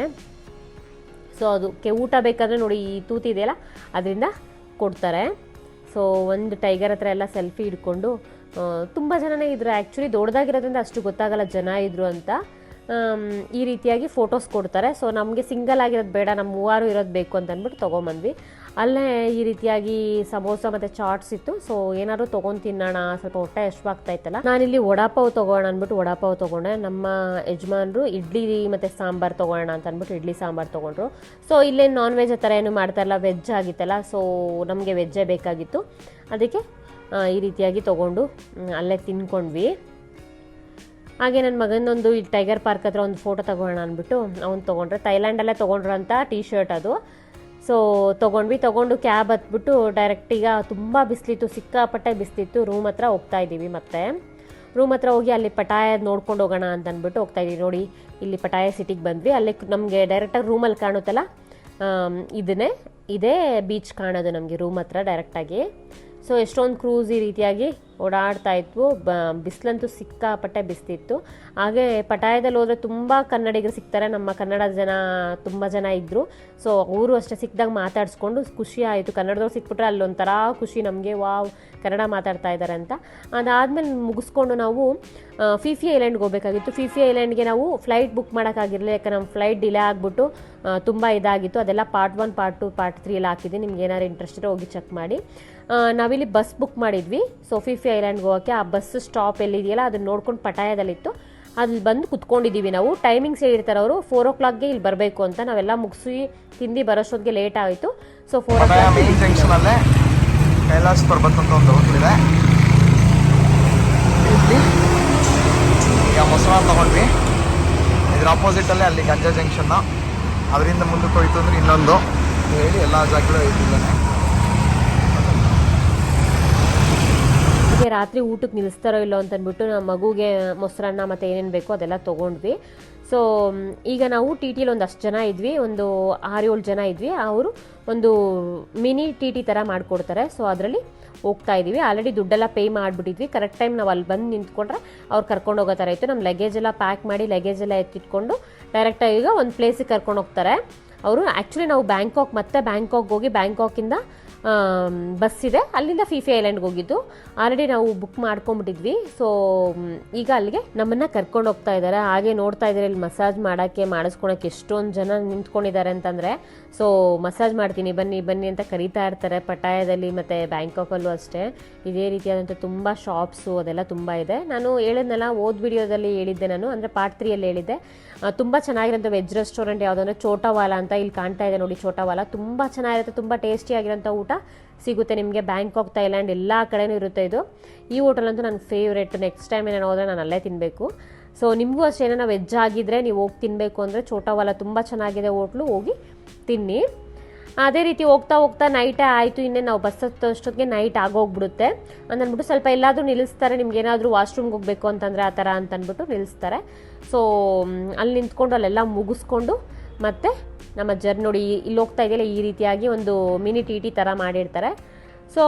ಸೊ ಅದಕ್ಕೆ ಊಟ ಬೇಕಾದರೆ ನೋಡಿ ಈ ತೂತಿದೆಯಲ್ಲ ಅದರಿಂದ ಕೊಡ್ತಾರೆ. ಸೊ ಒಂದು ಟೈಗರ್ ಹತ್ರ ಎಲ್ಲ ಸೆಲ್ಫಿ ಹಿಡ್ಕೊಂಡು ತುಂಬ ಜನನೇ ಇದ್ರು. ಆ್ಯಕ್ಚುಲಿ ದೊಡ್ಡದಾಗಿರೋದ್ರಿಂದ ಅಷ್ಟು ಗೊತ್ತಾಗಲ್ಲ ಜನ ಇದ್ರು ಅಂತ. ಈ ರೀತಿಯಾಗಿ ಫೋಟೋಸ್ ಕೊಡ್ತಾರೆ. ಸೊ ನಮಗೆ ಸಿಂಗಲ್ ಆಗಿರೋದು ಬೇಡ, ನಮ್ಮ 3 ಇರೋದು ಬೇಕು ಅಂತ ಅಂದ್ಬಿಟ್ಟು ತೊಗೊಂಬಂದ್ವಿ. ಅಲ್ಲೇ ಈ ರೀತಿಯಾಗಿ ಸಮೋಸ ಮತ್ತು ಚಾಟ್ಸ್ ಇತ್ತು. ಸೊ ಏನಾದ್ರು ತೊಗೊಂಡು ತಿನ್ನೋಣ, ಸ್ವಲ್ಪ ಹೊಟ್ಟೆ ಹಶ್ವಾಗ್ತಾ ಇತ್ತಲ್ಲ. ನಾನಿಲ್ಲಿ ವಡಾಪಾವ್ ತೊಗೋಣ ಅಂದ್ಬಿಟ್ಟು ವಡಾಪಾವ್ ತೊಗೊಂಡೆ. ನಮ್ಮ ಯಜಮಾನ್ರು ಇಡ್ಲಿ ಮತ್ತು ಸಾಂಬಾರು ತೊಗೋಣ ಅಂತ ಅಂದ್ಬಿಟ್ಟು ಇಡ್ಲಿ ಸಾಂಬಾರು ತೊಗೊಂಡ್ರು. ಸೊ ಇಲ್ಲೇ ನಾನ್ ವೆಜ್ ಆ ಥರ ಏನು ಮಾಡ್ತಾಯಿಲ್ಲ, ವೆಜ್ ಆಗಿತ್ತಲ್ಲ. ಸೊ ನಮಗೆ ವೆಜ್ಜೇ ಬೇಕಾಗಿತ್ತು. ಅದಕ್ಕೆ ಈ ರೀತಿಯಾಗಿ ತೊಗೊಂಡು ಅಲ್ಲೇ ತಿನ್ಕೊಂಡ್ವಿ. ಹಾಗೆ ನನ್ನ ಮಗನೊಂದು ಈ ಟೈಗರ್ ಪಾರ್ಕ್ ಹತ್ರ ಒಂದು ಫೋಟೋ ತೊಗೋಣ ಅಂದ್ಬಿಟ್ಟು ಅವ್ನು ತೊಗೊಂಡ್ರೆ. ಥೈಲ್ಯಾಂಡಲ್ಲೇ ತೊಗೊಂಡ್ರು ಅಂತ ಟೀ ಶರ್ಟ್ ಅದು. ಸೊ ತೊಗೊಂಡು ಕ್ಯಾಬ್ ಹತ್ಬಿಟ್ಟು ಡೈರೆಕ್ಟ್ ಈಗ ತುಂಬ ಬಿಸಿಲಿತ್ತು, ಸಿಕ್ಕಾಪಟ್ಟೆ ಬಿಸಿಲಿತ್ತು. ರೂಮ್ ಹತ್ರ ಹೋಗ್ತಾ ಇದ್ದೀವಿ. ಮತ್ತೆ ರೂಮ್ ಹತ್ರ ಹೋಗಿ ಅಲ್ಲಿ ಪಟಾಯ ನೋಡ್ಕೊಂಡು ಹೋಗೋಣ ಅಂತ ಅಂದ್ಬಿಟ್ಟು ಹೋಗ್ತಾ ಇದ್ದೀವಿ. ನೋಡಿ ಇಲ್ಲಿ ಪಟಾಯ ಸಿಟಿಗೆ ಬಂದ್ವಿ. ಅಲ್ಲಿ ನಮಗೆ ಡೈರೆಕ್ಟಾಗಿ ರೂಮಲ್ಲಿ ಕಾಣುತ್ತಲ್ಲ, ಇದೇ ಬೀಚ್ ಕಾಣೋದು ನಮಗೆ ರೂಮ್ ಹತ್ರ ಡೈರೆಕ್ಟಾಗಿ. ಸೊ ಎಷ್ಟೊಂದು ಕ್ರೂಸ್ ಈ ರೀತಿಯಾಗಿ ಓಡಾಡ್ತಾ ಇದ್ವು. ಬಿಸಿಲಂತೂ ಸಿಕ್ಕಾಪಟ್ಟೆ ಬಿಸ್ತಿತ್ತು. ಹಾಗೆ ಪಟಾಯದಲ್ಲಿ ಹೋದರೆ ತುಂಬ ಕನ್ನಡಿಗರು ಸಿಗ್ತಾರೆ. ನಮ್ಮ ಕನ್ನಡ ಜನ ತುಂಬ ಜನ ಇದ್ದರು. ಸೊ ಅವರು ಅಷ್ಟೇ ಸಿಕ್ಕಿದಾಗ ಮಾತಾಡಿಸ್ಕೊಂಡು ಖುಷಿ ಆಯಿತು. ಕನ್ನಡದವ್ರು ಸಿಕ್ಬಿಟ್ರೆ ಅಲ್ಲೊಂಥರ ಖುಷಿ ನಮಗೆ, ವಾವ್ ಕನ್ನಡ ಮಾತಾಡ್ತಾ ಇದ್ದಾರೆ ಅಂತ. ಅದಾದಮೇಲೆ ಮುಗಿಸ್ಕೊಂಡು ನಾವು ಫಿಫಿ ಐಲ್ಯಾಂಡ್ಗೆ ಹೋಗಬೇಕಾಗಿತ್ತು. ಫಿಫಿ ಐಲ್ಯಾಂಡ್ಗೆ ನಾವು ಫ್ಲೈಟ್ ಬುಕ್ ಮಾಡೋಕ್ಕಾಗಿರಲಿಲ್ಲ. ಯಾಕಂದ್ರೆ ನಮ್ಮ ಫ್ಲೈಟ್ ಡಿಲೇ ಆಗಿಬಿಟ್ಟು ತುಂಬ ಇದಾಗಿತ್ತು. ಅದೆಲ್ಲ ಪಾರ್ಟ್ 1, ಪಾರ್ಟ್ 2, ಪಾರ್ಟ್ 3 ಎಲ್ಲ ಹಾಕಿದ್ವಿ. ನಿಮ್ಗೆ ಏನಾದ್ರು ಇಂಟ್ರೆಸ್ಟ್ ಇರೋ ಹೋಗಿ ಚೆಕ್ ಮಾಡಿ. ನಾವಿಲ್ಲಿ ಬಸ್ ಬುಕ್ ಮಾಡಿದ್ವಿ. ಸೊ ಫಿಫಿ ಐಲ್ಯಾಂಡ್ಗೆ ಹೋಗೋಕ್ಕೆ ಆ ಬಸ್ ಸ್ಟಾಪ್ ಎಲ್ಲಿದೆಯಲ್ಲ ಅದನ್ನ ನೋಡ್ಕೊಂಡು ಪಟಾಯದಲ್ಲಿತ್ತು. ಅಲ್ಲಿ ಬಂದು ಕುತ್ಕೊಂಡಿದ್ದೀವಿ ನಾವು. ಟೈಮಿಂಗ್ಸ್ ಹೇಳಿರ್ತಾರೆ ಅವರು, 4 o'clockಗೆ ಇಲ್ಲಿ ಬರಬೇಕು ಅಂತ. ನಾವೆಲ್ಲ ಮುಗಿಸಿ ತಿಂದು ಬರೋಷ್ಟೊತ್ತಿಗೆ ಲೇಟ್ ಆಯಿತು. ಸೊ 4 o'clock ಮೇನ್ ಜಂಕ್ಷನಲ್ಲೇ ಕೈಲಾಸ ಪರ್ವತ ಅಂತ ಒಂದು ಹೋಟೆಲ್ ಇದೆ. ಈಗ ಮೊಸರು ತೊಗೊಂಡ್ವಿ. ಇದ್ರ ಆಪೋಸಿಟಲ್ಲೇ ಅಲ್ಲಿ ಗಂಜಾ ಜಂಕ್ಷನ್ನು. ಅದರಿಂದ ಮುಂದಕ್ಕೆ ಹೋಯ್ತು ಅಂದರೆ ಇನ್ನೊಂದು ಹೇಳಿ ಎಲ್ಲ ಜಾಗಗಳು ಐತಿದ್ದಾನೆ. ರಾತ್ರಿ ಊಟಕ್ಕೆ ನಿಲ್ಲಿಸ್ತಾರೋ ಇಲ್ಲೋ ಅಂತ ಅಂದ್ಬಿಟ್ಟು ನಮ್ಮ ಮಗುಗೆ ಮೊಸರನ್ನ ಮತ್ತು ಏನೇನು ಬೇಕೋ ಅದೆಲ್ಲ ತೊಗೊಂಡ್ವಿ. ಸೊ ಈಗ ನಾವು ಟಿ ಟಿಲಿ ಒಂದಷ್ಟು ಜನ ಇದ್ವಿ, ಒಂದು 6-7 ಜನ ಇದ್ವಿ. ಅವರು ಒಂದು ಮಿನಿ ಟಿ ಟಿ ಥರ ಮಾಡಿಕೊಡ್ತಾರೆ. ಸೊ ಅದರಲ್ಲಿ ಹೋಗ್ತಾ ಇದ್ದೀವಿ. ಆಲ್ರೆಡಿ ದುಡ್ಡೆಲ್ಲ ಪೇ ಮಾಡಿಬಿಟ್ಟಿದ್ವಿ. ಕರೆಕ್ಟ್ ಟೈಮ್ ನಾವು ಅಲ್ಲಿ ಬಂದು ನಿಂತ್ಕೊಂಡ್ರೆ ಅವ್ರು ಕರ್ಕೊಂಡು ಹೋಗೋ ಥರ ಇತ್ತು. ನಮ್ಮ ಲಗೇಜ್ ಎಲ್ಲ ಪ್ಯಾಕ್ ಮಾಡಿ ಲಗೇಜ್ ಎಲ್ಲ ಎತ್ತಿಟ್ಕೊಂಡು ಡೈರೆಕ್ಟಾಗಿ ಈಗ ಒಂದು ಪ್ಲೇಸಿಗೆ ಕರ್ಕೊಂಡು ಹೋಗ್ತಾರೆ. ಅವರು ಆ್ಯಕ್ಚುಲಿ ನಾವು ಬ್ಯಾಂಕಾಕ್ ಹೋಗಿ ಬ್ಯಾಂಕಾಕಿಂದ ಬಸ್ ಇದೆ, ಅಲ್ಲಿಂದ ಫಿಫಿ ಐಲ್ಯಾಂಡ್ಗೆ ಹೋಗಿದ್ದು. ಆಲ್ರೆಡಿ ನಾವು ಬುಕ್ ಮಾಡ್ಕೊಂಬಿಟ್ಟಿದ್ವಿ. ಸೊ ಈಗ ಅಲ್ಲಿಗೆ ನಮ್ಮನ್ನು ಕರ್ಕೊಂಡು ಹೋಗ್ತಾ ಇದ್ದಾರೆ. ಹಾಗೆ ನೋಡ್ತಾ ಇದ್ದಾರೆ ಇಲ್ಲಿ ಮಸಾಜ್ ಮಾಡಿಸ್ಕೊಳಕ್ಕೆ ಎಷ್ಟೊಂದು ಜನ ನಿಂತ್ಕೊಂಡಿದ್ದಾರೆ ಅಂತಂದರೆ. ಸೊ ಮಸಾಜ್ ಮಾಡ್ತೀನಿ ಬನ್ನಿ ಬನ್ನಿ ಅಂತ ಕರೀತಾ ಇರ್ತಾರೆ. ಪಟಾಯದಲ್ಲಿ ಮತ್ತು ಬ್ಯಾಂಕಾಕಲ್ಲೂ ಅಷ್ಟೇ ಇದೇ ರೀತಿಯಾದಂಥ ತುಂಬ ಶಾಪ್ಸು ಅದೆಲ್ಲ ತುಂಬ ಇದೆ. ನಾನು ಹೇಳಿದ್ನೆಲ್ಲ ವಿಡಿಯೋದಲ್ಲಿ ಹೇಳಿದ್ದೆ ನಾನು, ಅಂದರೆ ಪಾರ್ಟ್ 3ಯಲ್ಲಿ ಹೇಳಿದ್ದೆ. ತುಂಬ ಚೆನ್ನಾಗಿರೋಂಥ ವೆಜ್ ರೆಸ್ಟೋರೆಂಟ್ ಯಾವುದು ಅಂದರೆ ಚೋಟಾವಾಲಾ ಅಂತ ಇಲ್ಲಿ ಕಾಣ್ತಾ ಇದೆ ನೋಡಿ. ಚೋಟಾವಾಲಾ ತುಂಬ ಚೆನ್ನಾಗಿರುತ್ತೆ, ತುಂಬ ಟೇಸ್ಟಿಯಾಗಿರೋಂಥ ಊಟ ಸಿಗುತ್ತೆ ನಿಮಗೆ. ಬ್ಯಾಂಕಾಕ್, ಥೈಲ್ಯಾಂಡ್ ಎಲ್ಲ ಕಡೆನೂ ಇರುತ್ತೆ ಇದು. ಈ ಹೋಟೆಲ್ ಅಂತೂ ನನ್ನ ಫೇವ್ರೇಟ್. ನೆಕ್ಸ್ಟ್ ಟೈಮ್ ಏನಾರು ಹೋದರೆ ನಾನು ಅಲ್ಲೇ ತಿನ್ನಬೇಕು. ಸೊ ನಿಮಗೂ ಅಷ್ಟೇ ಏನಾರ ವೆಜ್ ಆಗಿದ್ದರೆ ನೀವು ಹೋಗಿ ತಿನ್ನಬೇಕು ಅಂದರೆ ಚೋಟಾವಾಲಾ ತುಂಬ ಚೆನ್ನಾಗಿದೆ ಹೋಟ್ಲು, ಹೋಗಿ ತಿನ್ನಿ. ಅದೇ ರೀತಿ ಹೋಗ್ತಾ ಹೋಗ್ತಾ ನೈಟೇ ಆಯಿತು. ಇನ್ನೇ ನಾವು ಬಸ್ ಹತ್ತೋಷ್ಟೊತ್ತಿಗೆ ನೈಟ್ ಆಗೋಗ್ಬಿಡುತ್ತೆ ಅಂದ್ಬಿಟ್ಟು ಸ್ವಲ್ಪ ಎಲ್ಲಾದರೂ ನಿಲ್ಲಿಸ್ತಾರೆ. ನಿಮ್ಗೆ ಏನಾದರೂ ವಾಶ್ರೂಮ್ಗೆ ಹೋಗಬೇಕು ಅಂತಂದರೆ ಆ ಥರ ಅಂತಂದ್ಬಿಟ್ಟು ನಿಲ್ಲಿಸ್ತಾರೆ. ಸೊ ಅಲ್ಲಿ ನಿಂತ್ಕೊಂಡು ಅಲ್ಲೆಲ್ಲ ಮುಗಿಸ್ಕೊಂಡು ಮತ್ತೆ ನಮ್ಮ ಜರ್ನಿ ನೋಡಿ ಇಲ್ಲಿ ಹೋಗ್ತಾ ಇದೆಯಲ್ಲ ಈ ರೀತಿಯಾಗಿ ಒಂದು ಮಿನಿ ಟಿ ಥರ ಮಾಡಿರ್ತಾರೆ. ಸೊ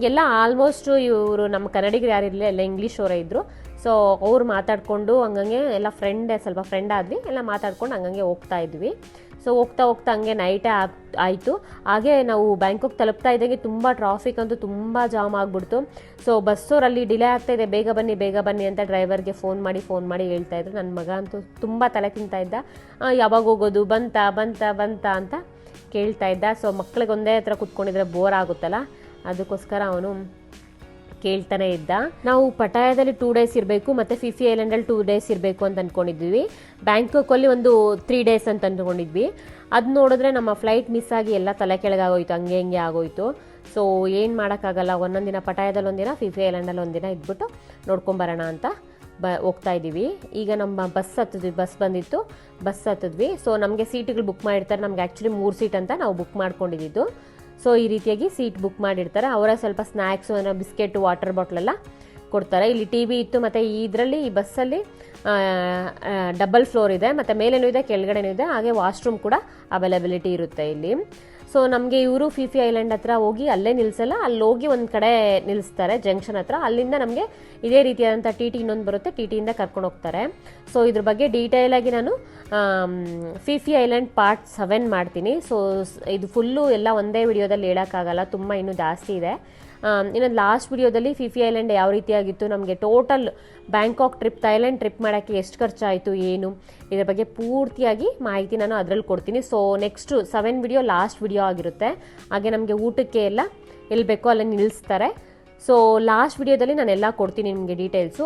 ಎಲ್ಲ ಆಲ್ಮೋಸ್ಟ್ ಇವರು ನಮ್ಮ ಕನ್ನಡಿಗರು ಯಾರಿರಲಿಲ್ಲ, ಎಲ್ಲ ಇಂಗ್ಲೀಷ್ ಅವರೇ ಇದ್ದರು. ಸೊ ಅವ್ರು ಮಾತಾಡಿಕೊಂಡು ಹಂಗಂಗೆ ಎಲ್ಲ ಸ್ವಲ್ಪ ಫ್ರೆಂಡ್ ಆದ್ವಿ, ಎಲ್ಲ ಮಾತಾಡ್ಕೊಂಡು ಹಂಗಂಗೆ ಹೋಗ್ತಾ ಇದ್ವಿ. ಸೊ ಹೋಗ್ತಾ ಹಂಗೆ ನೈಟೇ ಆಯಿತು. ಹಾಗೆ ನಾವು ಬ್ಯಾಂಕಾಕ್ ತಲುಪ್ತಾ ಇದ್ದಂಗೆ ತುಂಬ ಟ್ರಾಫಿಕ್ ಅಂತೂ ತುಂಬ ಜಾಮ್ ಆಗಿಬಿಡ್ತು. ಸೊ ಬಸ್ಸೋರಲ್ಲಿ ಡಿಲೇ ಆಗ್ತಾಯಿದೆ, ಬೇಗ ಬನ್ನಿ ಅಂತ ಡ್ರೈವರ್ಗೆ ಫೋನ್ ಮಾಡಿ ಹೇಳ್ತಾ ಇದ್ರು. ನನ್ನ ಮಗ ಅಂತೂ ತುಂಬ ತಲೆ ತಿಂತಾ ಇದ್ದ, ಯಾವಾಗ ಹೋಗೋದು ಬಂತ ಅಂತ ಕೇಳ್ತಾ ಇದ್ದ. ಸೊ ಮಕ್ಳಿಗೆ ಒಂದೇ ಹತ್ರ ಕುತ್ಕೊಂಡಿದ್ರೆ ಬೋರ್ ಆಗುತ್ತಲ್ಲ, ಅದಕ್ಕೋಸ್ಕರ ಅವನು ಕೇಳ್ತಾನೆ ಇದ್ದ. ನಾವು ಪಟಾಯದಲ್ಲಿ 2 days ಇರಬೇಕು, ಮತ್ತು ಫಿಫಿ ಐಲ್ಯಾಂಡಲ್ಲಿ 2 days ಇರಬೇಕು ಅಂತ ಅಂದ್ಕೊಂಡಿದ್ವಿ. ಬ್ಯಾಂಕಾಕಲ್ಲಿ ಒಂದು 3 days ಅಂತ ಅಂದ್ಕೊಂಡಿದ್ವಿ. ಅದು ನೋಡಿದ್ರೆ ನಮ್ಮ ಫ್ಲೈಟ್ ಮಿಸ್ ಆಗಿ ಎಲ್ಲ ತಲೆ ಕೆಳಗಾಗೋಯ್ತು, ಹಂಗೆ ಆಗೋಯ್ತು. ಸೊ ಏನು ಮಾಡೋಕ್ಕಾಗಲ್ಲ, ಒಂದೊಂದು ದಿನ ಪಟಾಯದಲ್ಲಿ ಒಂದಿನ, ಫಿಫಿ ಐಲ್ಯಾಂಡಲ್ಲಿ ಒಂದಿನ ಇದ್ಬಿಟ್ಟು ನೋಡ್ಕೊಂಬರೋಣ ಅಂತ ಹೋಗ್ತಾ ಇದ್ದೀವಿ. ಈಗ ನಮ್ಮ ಬಸ್ ಬಂದಿತ್ತು, ಬಸ್ ಹತ್ತಿದ್ವಿ. ಸೊ ನಮಗೆ ಸೀಟ್ಗಳು ಬುಕ್ ಮಾಡಿರ್ತಾರೆ. ನಮ್ಗೆ ಆ್ಯಕ್ಚುಲಿ 3 ಸೀಟ್ ಅಂತ ನಾವು ಬುಕ್ ಮಾಡ್ಕೊಂಡಿದ್ದು. ಸೊ ಈ ರೀತಿಯಾಗಿ ಸೀಟ್ ಬುಕ್ ಮಾಡಿರ್ತಾರೆ. ಅವರೇ ಸ್ವಲ್ಪ ಸ್ನ್ಯಾಕ್ಸು ಏನೋ ಬಿಸ್ಕೆಟು, ವಾಟರ್ ಬಾಟ್ಲೆಲ್ಲ ಕೊಡ್ತಾರೆ. ಇಲ್ಲಿ TV ಇತ್ತು, ಮತ್ತು ಈ ಬಸ್ಸಲ್ಲಿ ಡಬಲ್ ಫ್ಲೋರ್ ಇದೆ, ಮತ್ತು ಮೇಲೇನೂ ಇದೆ ಕೆಳಗಡೆನೂ ಇದೆ. ಹಾಗೆ ವಾಶ್ರೂಮ್ ಕೂಡ ಅವೈಲಬಿಲಿಟಿ ಇರುತ್ತೆ ಇಲ್ಲಿ. ಸೊ ನಮಗೆ ಇವರು ಫಿಫಿ ಐಲ್ಯಾಂಡ್ ಹತ್ರ ಹೋಗಿ ಅಲ್ಲೇ ನಿಲ್ಲಿಸಲ್ಲ, ಅಲ್ಲಿ ಹೋಗಿ ಒಂದು ಕಡೆ ನಿಲ್ಲಿಸ್ತಾರೆ ಜಂಕ್ಷನ್ ಹತ್ರ. ಅಲ್ಲಿಂದ ನಮಗೆ ಇದೇ ರೀತಿಯಾದಂಥ ಟಿ ಇನ್ನೊಂದು ಬರುತ್ತೆ, ಟಿಯಿಂದ ಕರ್ಕೊಂಡು ಹೋಗ್ತಾರೆ. ಸೊ ಇದ್ರ ಬಗ್ಗೆ ಡೀಟೇಲಾಗಿ ನಾನು ಫಿಫಿ ಐಲ್ಯಾಂಡ್ ಪಾರ್ಟ್ 7 ಮಾಡ್ತೀನಿ. ಸೊ ಇದು ಫುಲ್ಲು ಎಲ್ಲ ಒಂದೇ ವಿಡಿಯೋದಲ್ಲಿ ಹೇಳೋಕ್ಕಾಗಲ್ಲ, ತುಂಬ ಇನ್ನೂ ಜಾಸ್ತಿ ಇದೆ. ಇನ್ನೊಂದು ಲಾಸ್ಟ್ ವಿಡಿಯೋದಲ್ಲಿ ಫಿಫಿ ಐಲ್ಯಾಂಡ್ ಯಾವ ರೀತಿಯಾಗಿತ್ತು, ನಮಗೆ total Bangkok trip, Thailand trip ಮಾಡೋಕ್ಕೆ ಎಷ್ಟು ಖರ್ಚಾಯಿತು, ಏನು ಇದ್ರ ಬಗ್ಗೆ ಪೂರ್ತಿಯಾಗಿ ಮಾಹಿತಿ ನಾನು ಅದರಲ್ಲಿ ಕೊಡ್ತೀನಿ. So next 7 video last video ಆಗಿರುತ್ತೆ. ಹಾಗೆ ನಮಗೆ ಊಟಕ್ಕೆ ಎಲ್ಲ ಎಲ್ಲಿ ಬೇಕೋ ಅಲ್ಲಿ ನಿಲ್ಲಿಸ್ತಾರೆ. ಸೊ ಲಾಸ್ಟ್ ವಿಡಿಯೋದಲ್ಲಿ ನಾನೆಲ್ಲ ಕೊಡ್ತೀನಿ ನಿಮಗೆ ಡೀಟೇಲ್ಸು.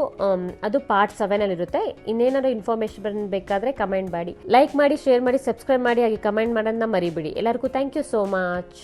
ಅದು ಪಾರ್ಟ್ 7ಅಲ್ಲಿರುತ್ತೆ. ಇನ್ನೇನಾದ್ರು ಇನ್ಫಾರ್ಮೇಷನ್ ಬೇಕಾದರೆ ಕಮೆಂಟ್ ಮಾಡಿ, ಲೈಕ್ ಮಾಡಿ, ಶೇರ್ ಮಾಡಿ, ಸಬ್ಸ್ಕ್ರೈಬ್ ಮಾಡಿ, ಹಾಗೆ ಕಮೆಂಟ್ ಮಾಡೋದನ್ನ ಮರಿಬಿಡಿ. ಎಲ್ಲರಿಗೂ ಥ್ಯಾಂಕ್ ಯು ಸೋ ಮಚ್.